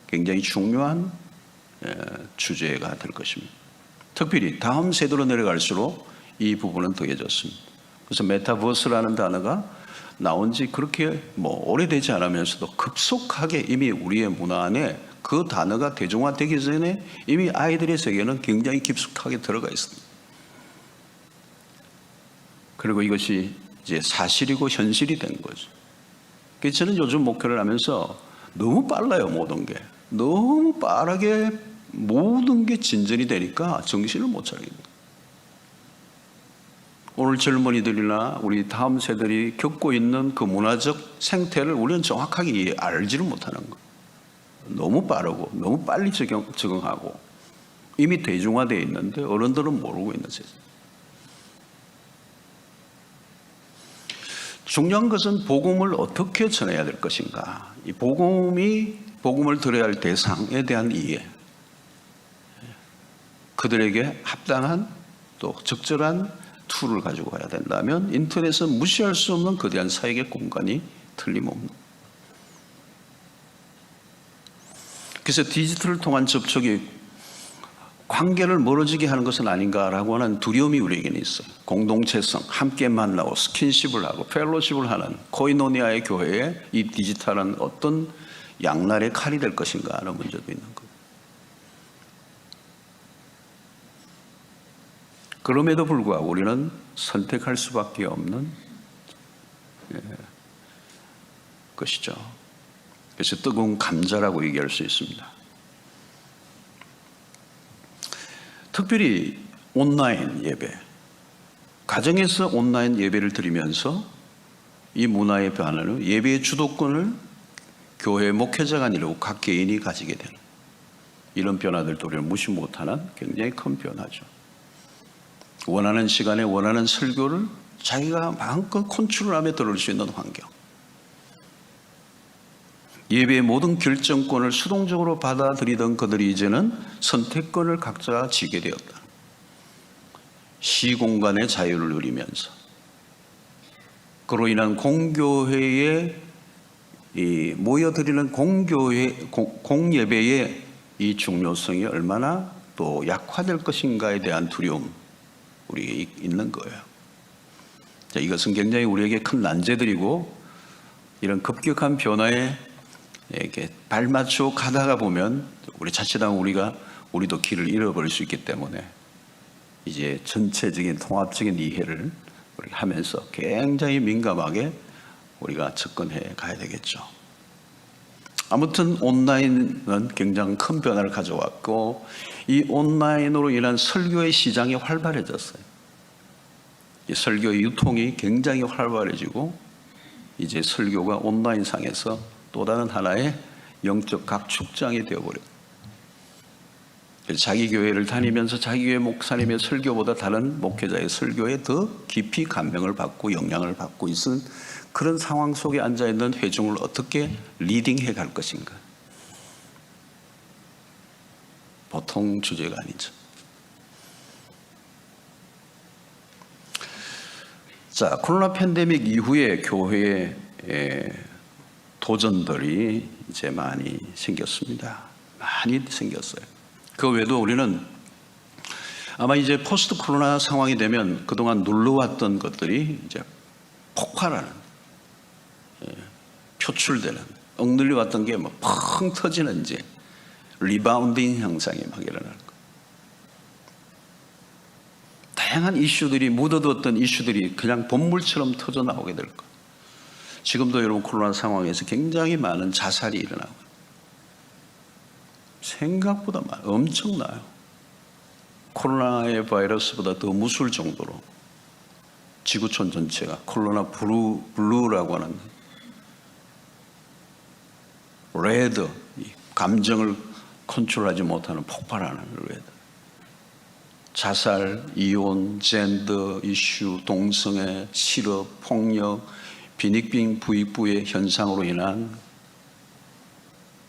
굉장히 중요한 주제가 될 것입니다. 특별히 다음 세대로 내려갈수록 이 부분은 더해졌습니다. 그래서 메타버스라는 단어가 나온 지 그렇게 오래되지 않으면서도 급속하게 이미 우리의 문화 안에 그 단어가 대중화되기 전에 이미 아이들의 세계는 굉장히 깊숙하게 들어가 있습니다. 그리고 이것이 이제 사실이고 현실이 된 거죠. 그래서 저는 요즘 목회를 하면서 너무 빨라요. 모든 게 너무 빠르게 모든 게 진전이 되니까 정신을 못 차립니다. 오늘 젊은이들이나 우리 다음 세대들이 겪고 있는 그 문화적 생태를 우리는 정확하게 알지를 못하는 거예요. 너무 빠르고 너무 빨리 적응하고 이미 대중화되어 있는데 어른들은 모르고 있는 세상. 중요한 것은 복음을 어떻게 전해야 될 것인가. 이 복음을 들어야 할 대상에 대한 이해, 그들에게 합당한 또 적절한 툴을 가지고 가야 된다면 인터넷은 무시할 수 없는 거대한 사역의 공간이 틀림없는. 그래서 디지털을 통한 접촉이 관계를 멀어지게 하는 것은 아닌가라고 하는 두려움이 우리에게는 있어요. 공동체성, 함께 만나고 스킨십을 하고 펠로십을 하는 코이노니아의 교회에 이 디지털은 어떤 양날의 칼이 될 것인가 하는 문제도 있는 거예요. 그럼에도 불구하고 우리는 선택할 수밖에 없는 것이죠. 그래서 뜨거운 감자라고 얘기할 수 있습니다. 특별히 온라인 예배, 가정에서 온라인 예배를 드리면서 이 문화의 변화는 예배의 주도권을 교회 목회자가 아니라 각 개인이 가지게 되는 이런 변화들도 우리는 무시 못하는 굉장히 큰 변화죠. 원하는 시간에 원하는 설교를 자기가 마음껏 컨트롤하며 들을 수 있는 환경, 예배의 모든 결정권을 수동적으로 받아들이던 그들이 이제는 선택권을 각자가 지게 되었다. 시공간의 자유를 누리면서 그로 인한 공교회에 모여드리는 공예배의 이 중요성이 얼마나 또 약화될 것인가에 대한 두려움 우리에게 있는 거예요. 자, 이것은 굉장히 우리에게 큰 난제들이고 이런 급격한 변화에 이렇게 발맞춰 가다가 보면 우리 자칫하면 우리도 길을 잃어버릴 수 있기 때문에 이제 전체적인 통합적인 이해를 우리가 하면서 굉장히 민감하게 우리가 접근해 가야 되겠죠. 아무튼 온라인은 굉장히 큰 변화를 가져왔고, 이 온라인으로 인한 설교의 시장이 활발해졌어요. 이 설교의 유통이 굉장히 활발해지고, 이제 설교가 온라인상에서 또 다른 하나의 영적 각축장이 되어버려요. 자기 교회를 다니면서 자기 교회 목사님의 설교보다 다른 목회자의 설교에 더 깊이 감명을 받고 영향을 받고 있는 그런 상황 속에 앉아있는 회중을 어떻게 리딩해 갈 것인가. 보통 주제가 아니죠. 자, 코로나 팬데믹 이후에 교회에 도전들이 이제 많이 생겼습니다. 많이 생겼어요. 그 외에도 우리는 아마 이제 포스트 코로나 상황이 되면 그동안 눌러왔던 것들이 이제 폭발하는, 표출되는, 억눌려왔던 게 막 펑 터지는 이제 리바운딩 현상이 막 일어날 거예요. 다양한 이슈들이, 묻어두었던 이슈들이 그냥 본물처럼 터져 나오게 될 거예요. 지금도 여러분 코로나 상황에서 굉장히 많은 자살이 일어나고, 생각보다 엄청나요. 코로나의 바이러스보다 더 무서울 정도로 지구촌 전체가 코로나 블루라고 하는 레드, 감정을 컨트롤하지 못하는 폭발하는 레드, 자살, 이혼, 젠더 이슈, 동성애, 실업, 폭력, 빈익빈 부익부의 현상으로 인한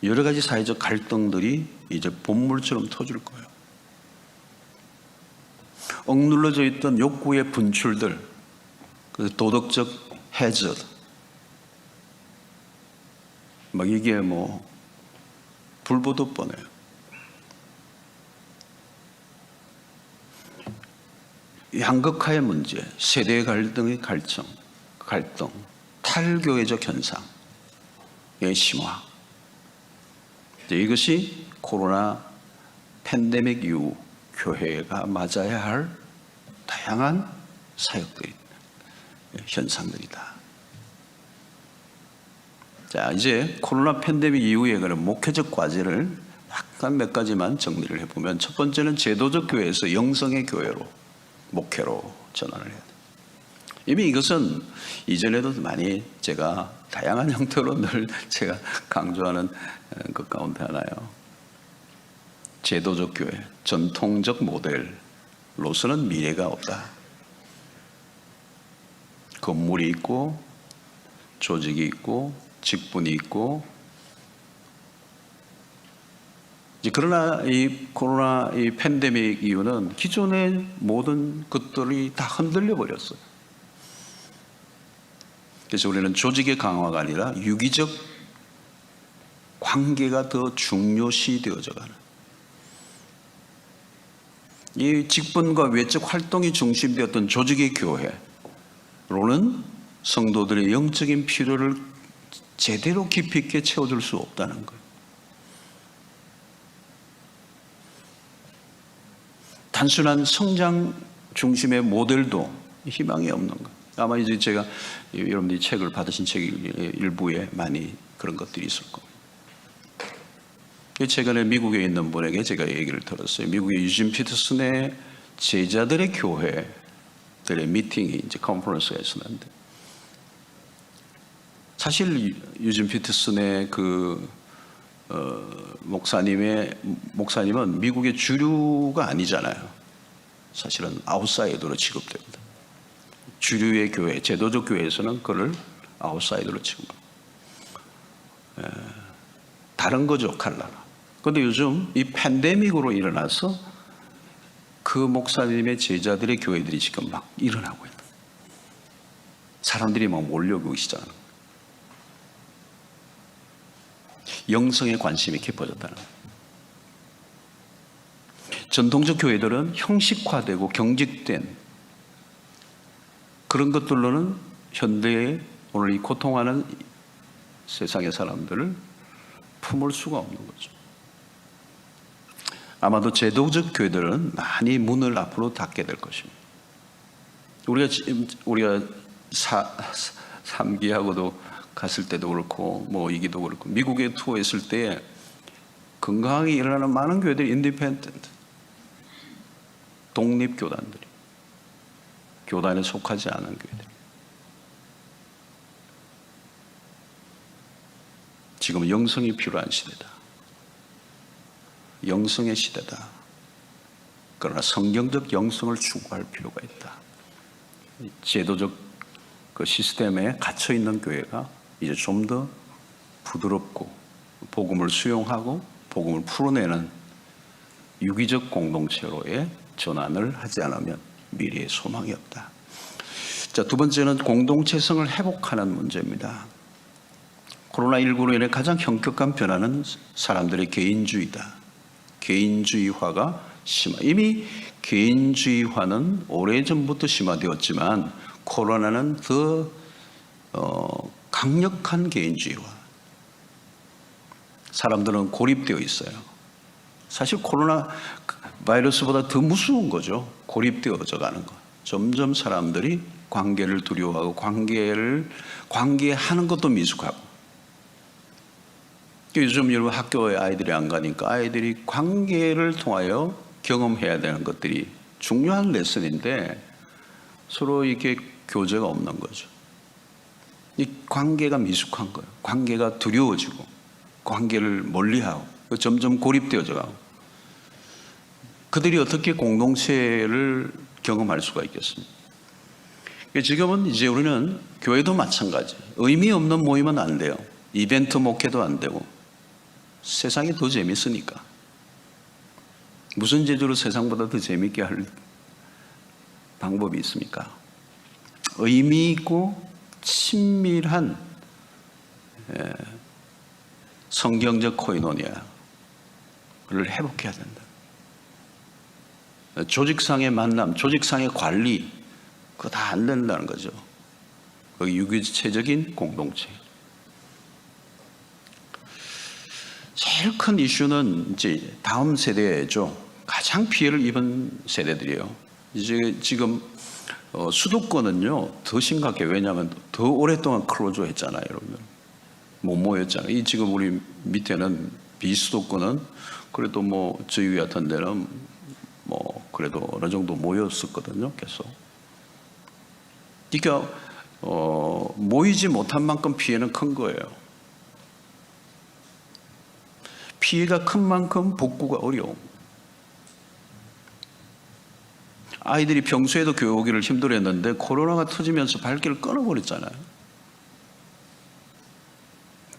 여러 가지 사회적 갈등들이 이제 본물처럼 터질 거예요. 억눌러져 있던 욕구의 분출들, 그 도덕적 해저, 막 이게 뭐 불보듯 뻔해요. 양극화의 문제, 세대 갈등의 갈등, 탈교회적 현상의 심화, 이것이 코로나 팬데믹 이후 교회가 맞아야 할 다양한 사역들이, 현상들이다. 자, 이제 코로나 팬데믹 이후에 그런 목회적 과제를 약간 몇 가지만 정리를 해보면, 첫 번째는 제도적 교회에서 영성의 교회로, 목회로 전환을 해야 돼요. 이미 이것은 이전에도 많이 제가 다양한 형태로 늘 제가 강조하는 것 가운데 하나예요. 제도적 교회, 전통적 모델로서는 미래가 없다. 건물이 있고 조직이 있고 직분이 있고, 그러나 이 코로나 이 팬데믹 이후는 기존의 모든 것들이 다 흔들려 버렸어요. 그래서 우리는 조직의 강화가 아니라 유기적 관계가 더 중요시 되어져 가는, 이 직분과 외적 활동이 중심되었던 조직의 교회로는 성도들의 영적인 필요를 제대로 깊이 있게 채워줄 수 없다는 거예요. 단순한 성장 중심의 모델도 희망이 없는 거예요. 아마 이제 제가 여러분들이 책을 받으신 책 일부에 많이 그런 것들이 있을 겁니다. 최근에 미국에 있는 분에게 제가 얘기를 들었어요. 미국의 유진 피터슨의 제자들의 교회들의 미팅이 이제 컨퍼런스가 있었는데, 사실 유진 피터슨의 그 목사님은 미국의 주류가 아니잖아요. 사실은 아웃사이더로 취급됩니다. 주류의 교회, 제도적 교회에서는 그를 아웃사이더로 취급합니다. 다른 거죠, 칼라가. 그런데 요즘 이 팬데믹으로 일어나서 그 목사님의 제자들의 교회들이 지금 막 일어나고 있다. 사람들이 막 몰려오기 시작하는 거예요. 영성에 관심이 깊어졌다는 거예요. 전통적 교회들은 형식화되고 경직된 그런 것들로는 현대의 오늘 이 고통하는 세상의 사람들을 품을 수가 없는 거죠. 아마도 제도적 교회들은 많이 문을 앞으로 닫게 될 것입니다. 우리가 3기하고도 갔을 때도 그렇고 뭐 이기도 그렇고 미국에 투어했을 때 건강하게 일어나는 많은 교회들이 인디펜던트 독립교단들이 교단에 속하지 않은 교회들. 지금 영성이 필요한 시대다. 영성의 시대다. 그러나 성경적 영성을 추구할 필요가 있다. 제도적 그 시스템에 갇혀 있는 교회가 이제 좀 더 부드럽고 복음을 수용하고 복음을 풀어내는 유기적 공동체로의 전환을 하지 않으면 미래에 소망이 없다. 자, 두 번째는 공동체성을 회복하는 문제입니다. 코로나19로 인해 가장 현격한 변화는 사람들의 개인주의다. 개인주의화가 이미 개인주의화는 오래전부터 심화되었지만 코로나는 더 강력한 개인주의화. 사람들은 고립되어 있어요. 사실 코로나 바이러스보다 더 무서운 거죠. 고립되어져 가는 거. 점점 사람들이 관계를 두려워하고 관계하는 것도 미숙하고. 요즘 여러분 학교에 아이들이 안 가니까 아이들이 관계를 통하여 경험해야 되는 것들이 중요한 레슨인데 서로 이렇게 교제가 없는 거죠. 이 관계가 미숙한 거예요. 관계가 두려워지고 관계를 멀리하고 점점 고립되어져 가고 그들이 어떻게 공동체를 경험할 수가 있겠습니까? 지금은 이제 우리는 교회도 마찬가지. 의미 없는 모임은 안 돼요. 이벤트 목회도 안 되고 세상이 더 재밌으니까. 무슨 제도로 세상보다 더 재밌게 할 방법이 있습니까? 의미 있고 친밀한 성경적 코이노니아를 회복해야 된다. 조직상의 만남, 조직상의 관리 그거 다 안 된다는 거죠. 거기 유기체적인 공동체. 제일 큰 이슈는 이제 다음 세대죠. 가장 피해를 입은 세대들이에요. 이제 지금 수도권은요 더 심각해. 왜냐하면 더 오랫동안 클로즈 했잖아요, 여러분. 못 모였잖아요. 이 지금 우리 밑에는 비수도권은 그래도 뭐 저희 같은 데는 뭐 그래도 어느 정도 모였었거든요, 계속. 그러니까 모이지 못한 만큼 피해는 큰 거예요. 피해가 큰 만큼 복구가 어려워. 아이들이 평소에도 교회 오기를 힘들어했는데 코로나가 터지면서 발길을 끊어버렸잖아요.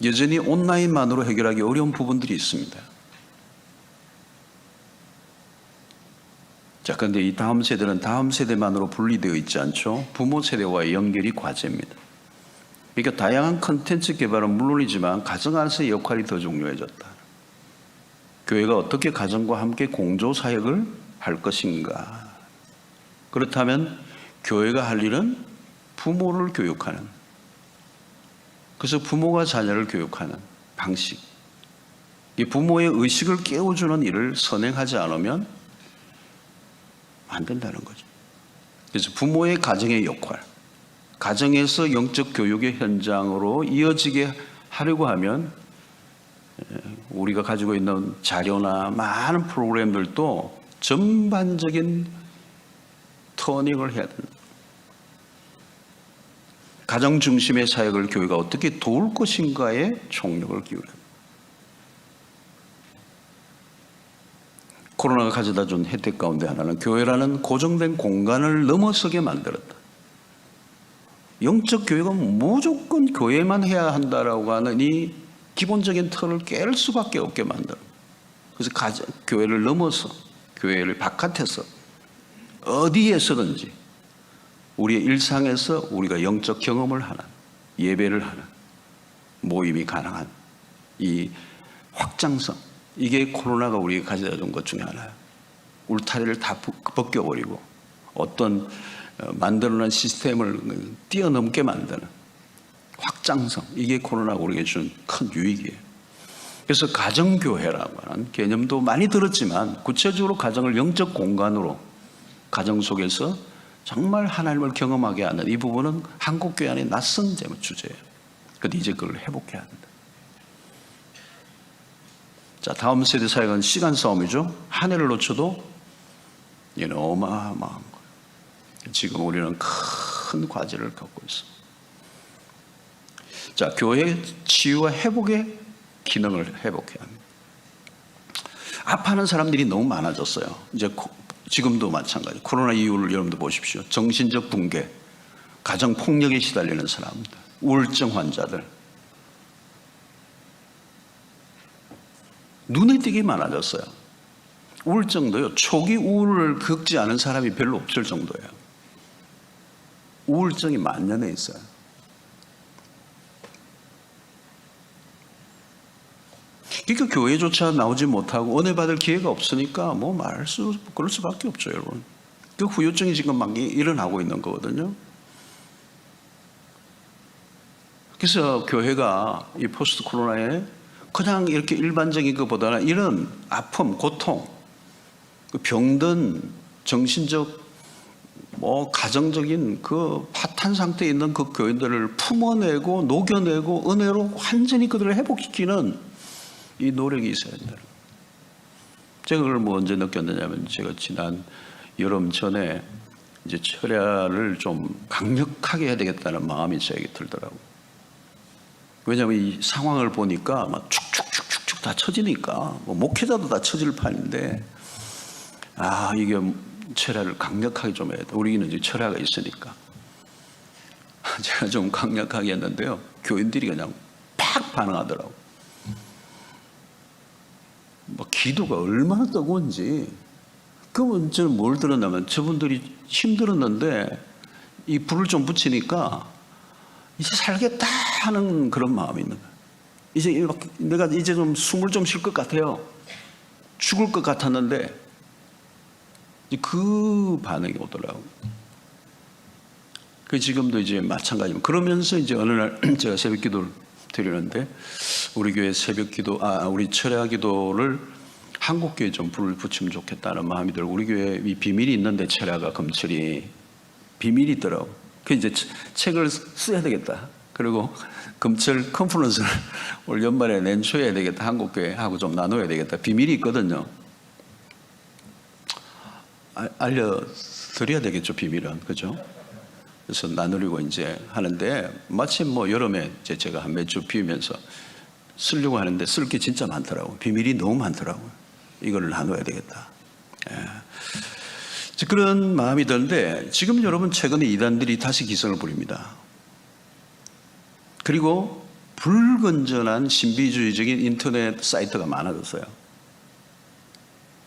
여전히 온라인만으로 해결하기 어려운 부분들이 있습니다. 자, 그런데 이 다음 세대는 다음 세대만으로 분리되어 있지 않죠. 부모 세대와의 연결이 과제입니다. 그러니까 다양한 컨텐츠 개발은 물론이지만 가정 안에서의 역할이 더 중요해졌다. 교회가 어떻게 가정과 함께 공조사역을 할 것인가. 그렇다면 교회가 할 일은 부모를 교육하는, 그래서 부모가 자녀를 교육하는 방식, 이 부모의 의식을 깨워주는 일을 선행하지 않으면 안 된다는 거죠. 그래서 부모의 가정의 역할, 가정에서 영적 교육의 현장으로 이어지게 하려고 하면 우리가 가지고 있는 자료나 많은 프로그램들도 전반적인 터닝을 해야 된다. 가정 중심의 사역을 교회가 어떻게 도울 것인가에 총력을 기울여야 합니다. 코로나가 가져다 준 혜택 가운데 하나는 교회라는 고정된 공간을 넘어서게 만들었다. 영적 교회가 무조건 교회만 해야 한다라고 하는 이 기본적인 틀을 깰 수밖에 없게 만들어. 그래서 교회를 넘어서, 교회를 바깥에서 어디에서든지 우리의 일상에서 우리가 영적 경험을 하는, 예배를 하는 모임이 가능한 이 확장성, 이게 코로나가 우리에게 가져다 준 것 중에 하나예요. 울타리를 다 벗겨버리고 어떤 만들어낸 시스템을 뛰어넘게 만드는 확장성, 이게 코로나가 우리에게 준 큰 유익이에요. 그래서 가정교회라고 하는 개념도 많이 들었지만 구체적으로 가정을 영적 공간으로 가정 속에서 정말 하나님을 경험하게 하는 이 부분은 한국교회 안에 낯선 주제예요. 그런데 이제 그걸 회복해야 한다. 자, 다음 세대 사역은 시간 싸움이죠. 한 해를 놓쳐도 얘는 어마어마한 거예요. 지금 우리는 큰 과제를 갖고 있습니다. 자, 교회의 치유와 회복의 기능을 회복해야 합니다. 아파하는 사람들이 너무 많아졌어요. 이제 지금도 마찬가지. 코로나 이후를 여러분들 보십시오. 정신적 붕괴, 가정 폭력에 시달리는 사람들, 우울증 환자들, 눈에 띄게 많아졌어요. 우울증도요, 초기 우울을 겪지 않은 사람이 별로 없을 정도예요. 우울증이 만연해 있어요. 그러니까 교회조차 나오지 못하고 은혜 받을 기회가 없으니까 뭐 그럴 수밖에 없죠, 여러분. 그 후유증이 지금 막 일어나고 있는 거거든요. 그래서 교회가 이 포스트 코로나에 그냥 이렇게 일반적인 것보다는 이런 아픔, 고통, 병든 정신적 가정적인 그 파탄 상태에 있는 그 교인들을 품어내고 녹여내고 은혜로 완전히 그들을 회복시키는 이 노력이 있어야 된다. 제가 그걸 언제 느꼈느냐면 제가 지난 여름 전에 이제 철야를 좀 강력하게 해야 되겠다는 마음이 저에게 들더라고요. 왜냐하면 이 상황을 보니까 막 축축축축축 다 처지니까 목회자도 다 처질 판인데 이게 철야를 강력하게 좀 해야 돼. 우리는 이제 철야가 있으니까 제가 좀 강력하게 했는데요. 교인들이 그냥 팍 반응하더라고요. 기도가 얼마나 뜨거운지. 그러면 저는 뭘 들었냐면 저분들이 힘들었는데 이 불을 좀 붙이니까 이제 살겠다 하는 그런 마음이 있는 거예요. 이제 내가 이제 좀 숨을 좀 쉴 것 같아요. 죽을 것 같았는데 그 반응이 오더라고요. 지금도 이제 마찬가지입니다. 그러면서 이제 어느 날 제가 새벽 기도를 드리는데 우리 교회 우리 철야 기도를 한국 교회에 좀 불을 붙이면 좋겠다는 마음이 들고 우리 교회에 이 비밀이 있는데 철야가 금철이 비밀이 있더라고. 그 이제 책을 써야 되겠다. 그리고 금철 컨퍼런스를 올 연말에年초에 해야 되겠다. 한국 교회하고 좀 나눠야 되겠다. 비밀이 있거든요. 알려드려야 되겠죠, 비밀은. 그죠? 그래서 나누려고 이제 하는데 마침 여름에 제가 한 몇 주 비우면서 쓰려고 하는데 쓸 게 진짜 많더라고요. 비밀이 너무 많더라고요. 이걸 나눠야 되겠다. 그런 마음이 드는데 지금 여러분 최근에 이단들이 다시 기승을 부립니다. 그리고 불건전한 신비주의적인 인터넷 사이트가 많아졌어요.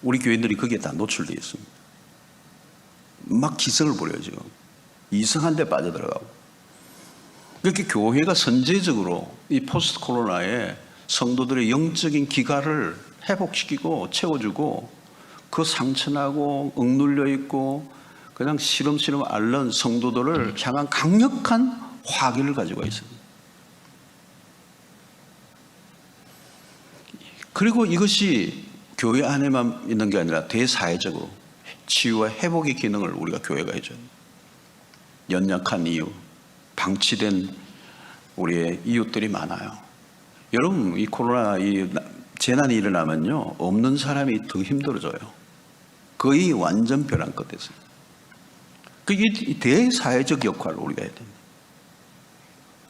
우리 교인들이 거기에 다 노출되어 있습니다. 막 기승을 부려요 지금. 이상한 데 빠져들어가고. 그렇게 교회가 선제적으로 이 포스트 코로나에 성도들의 영적인 기가를 회복시키고 채워주고 그 상처나고 억눌려 있고 그냥 시름시름 앓는 성도들을 향한 강력한 화기를 가지고 있습니다. 그리고 이것이 교회 안에만 있는 게 아니라 대사회적으로 치유와 회복의 기능을 우리가 교회가 해줘요. 연약한 이유, 방치된 우리의 이웃들이 많아요. 여러분, 이 코로나 이 재난이 일어나면요, 없는 사람이 더 힘들어져요. 거의 완전 벼랑 끝에서. 그게 대사회적 역할을 우리가 해야 됩니다.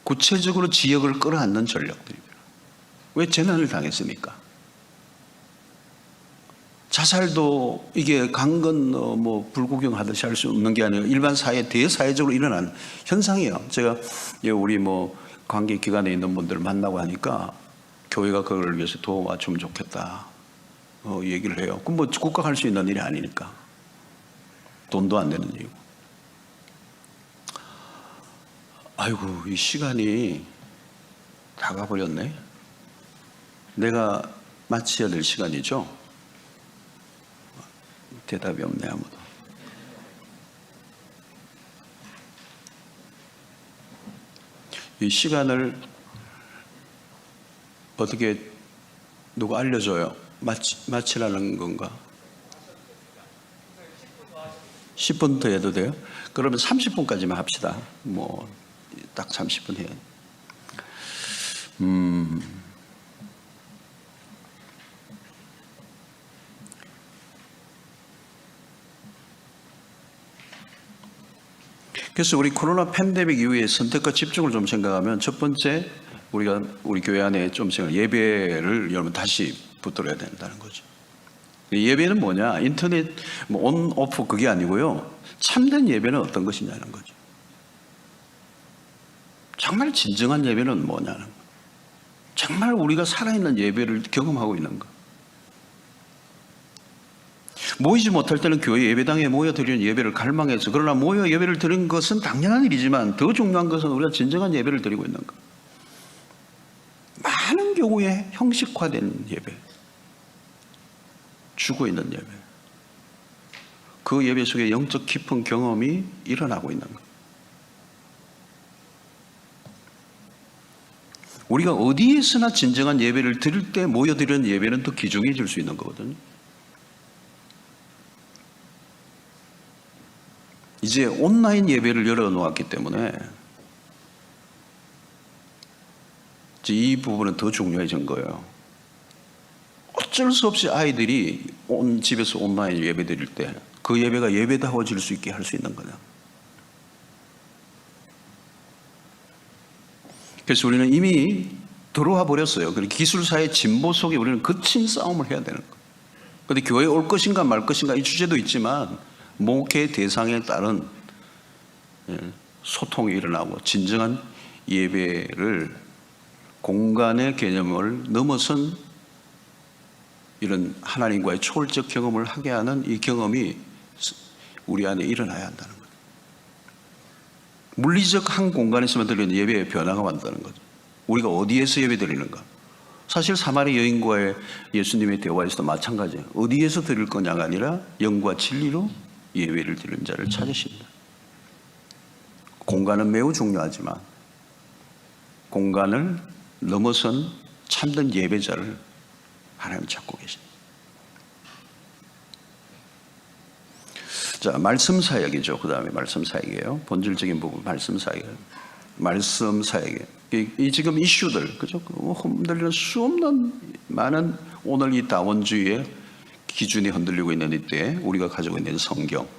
구체적으로 지역을 끌어안는 전략들입니다. 왜 재난을 당했습니까? 자살도 이게 강건 불구경 하듯이 할 수 없는 게 아니라 일반 사회 대사회적으로 일어나는 현상이에요. 제가 우리 관계 기관에 있는 분들을 만나고 하니까 교회가 그걸 위해서 도와주면 좋겠다 얘기를 해요. 그럼 국가가 할 수 있는 일이 아니니까. 돈도 안 되는 일이고. 아이고, 이 시간이 다 가버렸네. 내가 마쳐야 될 시간이죠. 대답이 없네, 아무도. 이 시간을 어떻게 누가 알려줘요? 마치라는 건가? 10분 더 해도 돼요? 그러면 30분까지만 합시다. 뭐 딱 30분 해요. 그래서 우리 코로나 팬데믹 이후에 선택과 집중을 좀 생각하면 첫 번째 우리 교회 안에 좀 예배를 여러분 다시 붙들어야 된다는 거죠. 예배는 뭐냐? 인터넷 온 오프 그게 아니고요. 참된 예배는 어떤 것이냐는 거죠. 정말 진정한 예배는 뭐냐는 거죠. 정말 우리가 살아있는 예배를 경험하고 있는 것. 모이지 못할 때는 교회 예배당에 모여드리는 예배를 갈망해서, 그러나 모여 예배를 드리는 것은 당연한 일이지만 더 중요한 것은 우리가 진정한 예배를 드리고 있는 것. 많은 경우에 형식화된 예배, 죽어 있는 예배, 그 예배 속에 영적 깊은 경험이 일어나고 있는 것. 우리가 어디에서나 진정한 예배를 드릴 때 모여드리는 예배는 더 귀중해질 수 있는 거거든요. 이제 온라인 예배를 열어놓았기 때문에 이 부분은 더 중요해진 거예요. 어쩔 수 없이 아이들이 집에서 온라인 예배 드릴 때 그 예배가 예배다워질 수 있게 할 수 있는 거냐. 그래서 우리는 이미 들어와 버렸어요. 기술사의 진보 속에 우리는 거친 싸움을 해야 되는 거예요. 그런데 교회에 올 것인가 말 것인가 이 주제도 있지만 목회 대상에 따른 소통이 일어나고 진정한 예배를 공간의 개념을 넘어선 이런 하나님과의 초월적 경험을 하게 하는 이 경험이 우리 안에 일어나야 한다는 거예요. 물리적 한 공간에서만 드리는 예배의 변화가 왔다는 거죠. 우리가 어디에서 예배 드리는가? 사실 사마리 여인과의 예수님의 대화에서도 마찬가지예요. 어디에서 드릴 거냐가 아니라 영과 진리로 예배를 드리는 자를 찾으십니다. 공간은 매우 중요하지만 공간을 넘어선 참된 예배자를 하나님 찾고 계십니다. 자, 말씀 사역이죠. 그 다음에 말씀 사역이에요. 본질적인 부분 말씀 사역이에요. 말씀 사역이에요. 이 지금 이슈들, 그죠? 흔들리는 수없는 많은 오늘 이 다원주의의 기준이 흔들리고 있는 이때 우리가 가지고 있는 성경.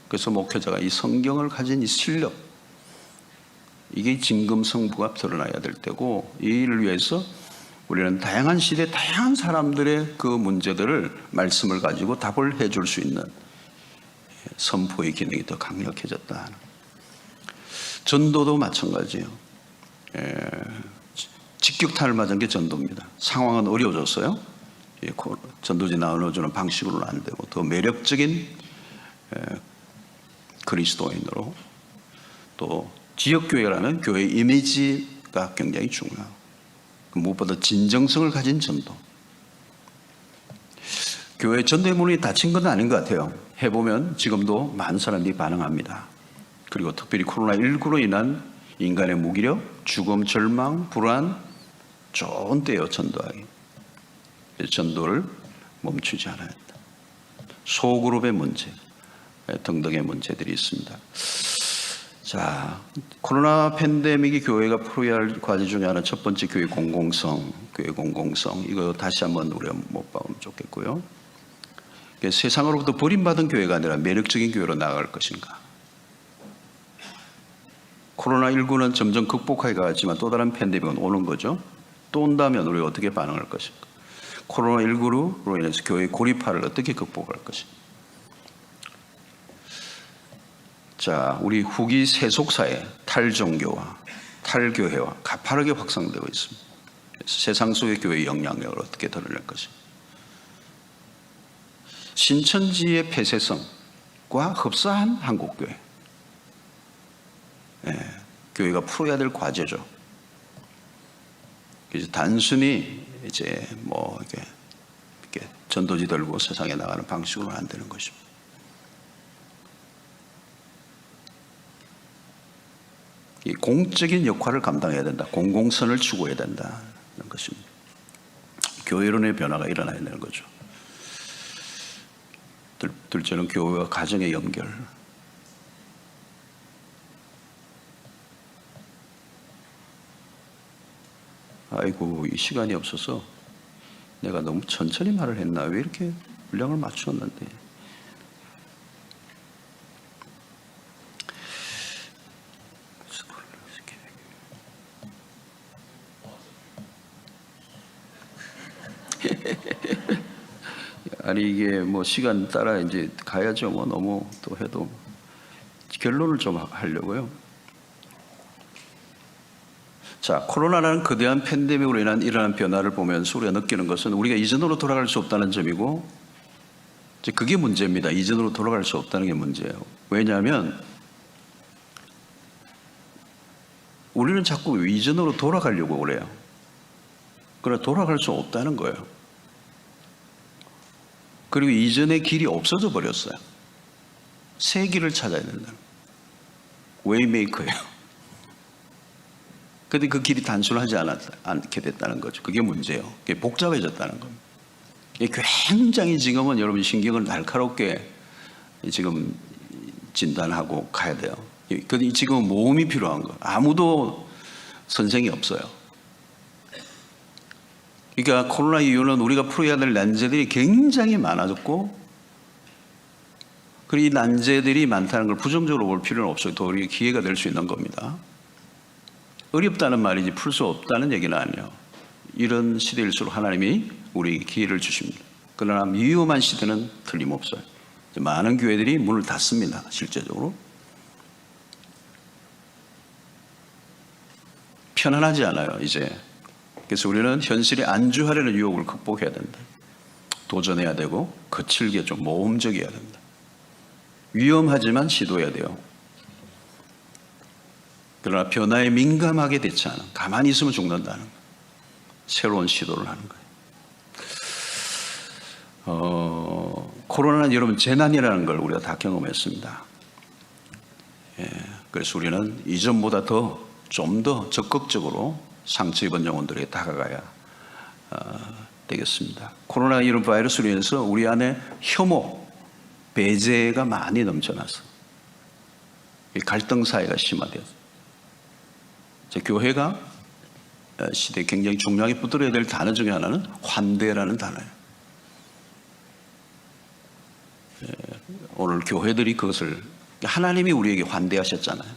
그래서 목회자가 이 성경을 가진 이 실력, 이게 진검성부가 드러나야 될 때고, 이 일을 위해서 우리는 다양한 시대 다양한 사람들의 그 문제들을 말씀을 가지고 답을 해줄 수 있는 선포의 기능이 더 강력해졌다. 전도도 마찬가지예요. 직격탄을 맞은 게 전도입니다. 상황은 어려워졌어요. 전도지 나눠주는 방식으로는 안 되고 더 매력적인 그리스도인으로, 또 지역교회라면 교회 이미지가 굉장히 중요하고 무엇보다 진정성을 가진 전도. 교회 전도의 문이 닫힌 건 아닌 것 같아요. 해보면 지금도 많은 사람들이 반응합니다. 그리고 특별히 코로나19로 인한 인간의 무기력, 죽음, 절망, 불안, 좋은 때예요, 전도하기. 전도를 멈추지 않아야 한다. 소그룹의 문제 등등의 문제들이 있습니다. 자, 코로나 팬데믹이 교회가 풀어야 할 과제 중에 하나, 첫 번째 교회 공공성, 이거 다시 한번 우리가 못 봐오면 좋겠고요. 세상으로부터 버림받은 교회가 아니라 매력적인 교회로 나아갈 것인가. 코로나19는 점점 극복해 가지만 또 다른 팬데믹은 오는 거죠. 또 온다면 우리가 어떻게 반응할 것인가. 코로나19로 인해서 교회의 고립화를 어떻게 극복할 것인가. 자, 우리 후기 세속사회 탈종교와 탈교회와 가파르게 확산되고 있습니다. 그래서 세상 속의 교회의 영향력을 어떻게 드러낼 것인가. 신천지의 폐쇄성과 흡사한 한국교회, 교회가 풀어야 될 과제죠. 그래서 단순히 이제 뭐 이렇게 전도지 들고 세상에 나가는 방식으로는 안 되는 것입니다. 이 공적인 역할을 감당해야 된다. 공공선을 추구해야 된다는 것입니다. 교회론의 변화가 일어나야 되는 거죠. 둘째는 교회와 가정의 연결. 아이고, 이 시간이 없어서 내가 너무 천천히 말을 했나? 왜 이렇게 분량을 맞추었는데? 아니, 이게 뭐 시간 따라 이제 가야죠. 뭐 너무 또 해도. 결론을 좀 하려고요. 자, 코로나라는 거대한 팬데믹으로 인한 일어난 변화를 보면서 우리가 느끼는 것은 우리가 이전으로 돌아갈 수 없다는 점이고, 이제 그게 문제입니다. 이전으로 돌아갈 수 없다는 게 문제예요. 왜냐하면 우리는 자꾸 이전으로 돌아가려고 그래요. 그러나 돌아갈 수 없다는 거예요. 그리고 이전의 길이 없어져 버렸어요. 새 길을 찾아야 된다. 웨이메이커예요. 그런데 그 길이 단순하지 않게 됐다는 거죠. 그게 문제예요. 그게 복잡해졌다는 겁니다. 이게 굉장히 지금은 여러분 신경을 날카롭게 지금 진단하고 가야 돼요. 그런데 지금은 모험이 필요한 거예요. 아무도 선생이 없어요. 그러니까 코로나 이후는 우리가 풀어야 될 난제들이 굉장히 많아졌고, 그리고 이 난제들이 많다는 걸 부정적으로 볼 필요는 없어요. 더 우리의 기회가 될 수 있는 겁니다. 어렵다는 말이지 풀 수 없다는 얘기는 아니에요. 이런 시대일수록 하나님이 우리에게 기회를 주십니다. 그러나 위험한 시대는 틀림없어요. 많은 교회들이 문을 닫습니다. 실제적으로. 편안하지 않아요, 이제. 그래서 우리는 현실에 안주하려는 유혹을 극복해야 된다. 도전해야 되고 거칠게 좀 모험적이어야 된다. 위험하지만 시도해야 돼요. 그러나 변화에 민감하게 대처하는, 가만히 있으면 죽는다는 거예요. 새로운 시도를 하는 거예요. 코로나는 여러분 재난이라는 걸 우리가 다 경험했습니다. 그래서 우리는 이전보다 좀 더 적극적으로 상처 입은 영혼들에게 다가가야 되겠습니다. 코로나 이런 바이러스로 인해서 우리 안에 혐오, 배제가 많이 넘쳐나서 갈등 사회가 심화되었어요. 교회가 시대에 굉장히 중요하게 붙들어야 될 단어 중에 하나는 환대라는 단어예요. 오늘 교회들이 그것을, 하나님이 우리에게 환대하셨잖아요.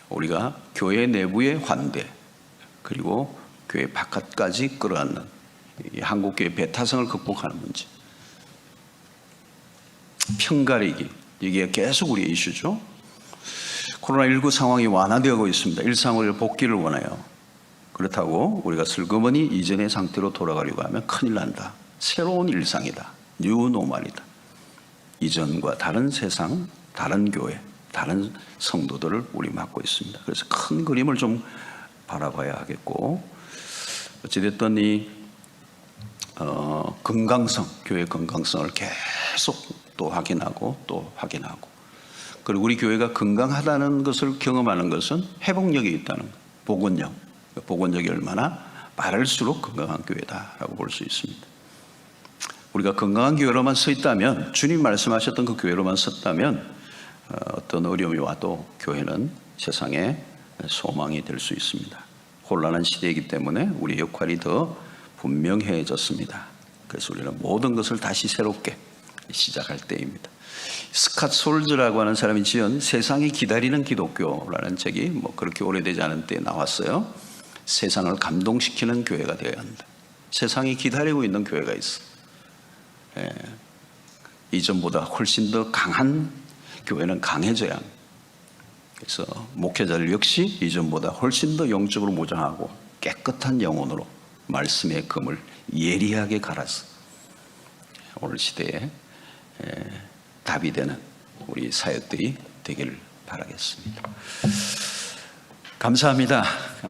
우리가 교회 내부의 환대, 그리고 교회 바깥까지 끌어안는 한국교회 배타성을 극복하는 문제, 편가르기, 이게 계속 우리의 이슈죠. 코로나19 상황이 완화되고 있습니다. 일상을 복귀를 원해요. 그렇다고 우리가 슬그머니 이전의 상태로 돌아가려고 하면 큰일 난다. 새로운 일상이다. 뉴노멀이다. 이전과 다른 세상, 다른 교회, 다른 성도들을 우리 맡고 있습니다. 그래서 큰 그림을 좀 바라봐야 하겠고, 어찌됐든 이 건강성, 교회의 건강성을 계속 또 확인하고 또 확인하고, 그리고 우리 교회가 건강하다는 것을 경험하는 것은 회복력이 있다는 것, 복원력, 복원력이 얼마나 빠를수록 건강한 교회다라고 볼 수 있습니다. 우리가 건강한 교회로만 서 있다면, 주님 말씀하셨던 그 교회로만 섰다면 어떤 어려움이 와도 교회는 세상에 소망이 될 수 있습니다. 혼란한 시대이기 때문에 우리의 역할이 더 분명해졌습니다. 그래서 우리는 모든 것을 다시 새롭게 시작할 때입니다. 스캇 솔즈라고 하는 사람이 지은 세상이 기다리는 기독교라는 책이 뭐 그렇게 오래되지 않은 때에 나왔어요. 세상을 감동시키는 교회가 되어야 한다. 세상이 기다리고 있는 교회가 있어. 이전보다 훨씬 더 강한 교회는 강해져야 합니다. 그래서 목회자들 역시 이전보다 훨씬 더 영적으로 무장하고 깨끗한 영혼으로 말씀의 금을 예리하게 갈아서 오늘 시대에 답이 되는 우리 사역들이 되기를 바라겠습니다. 감사합니다.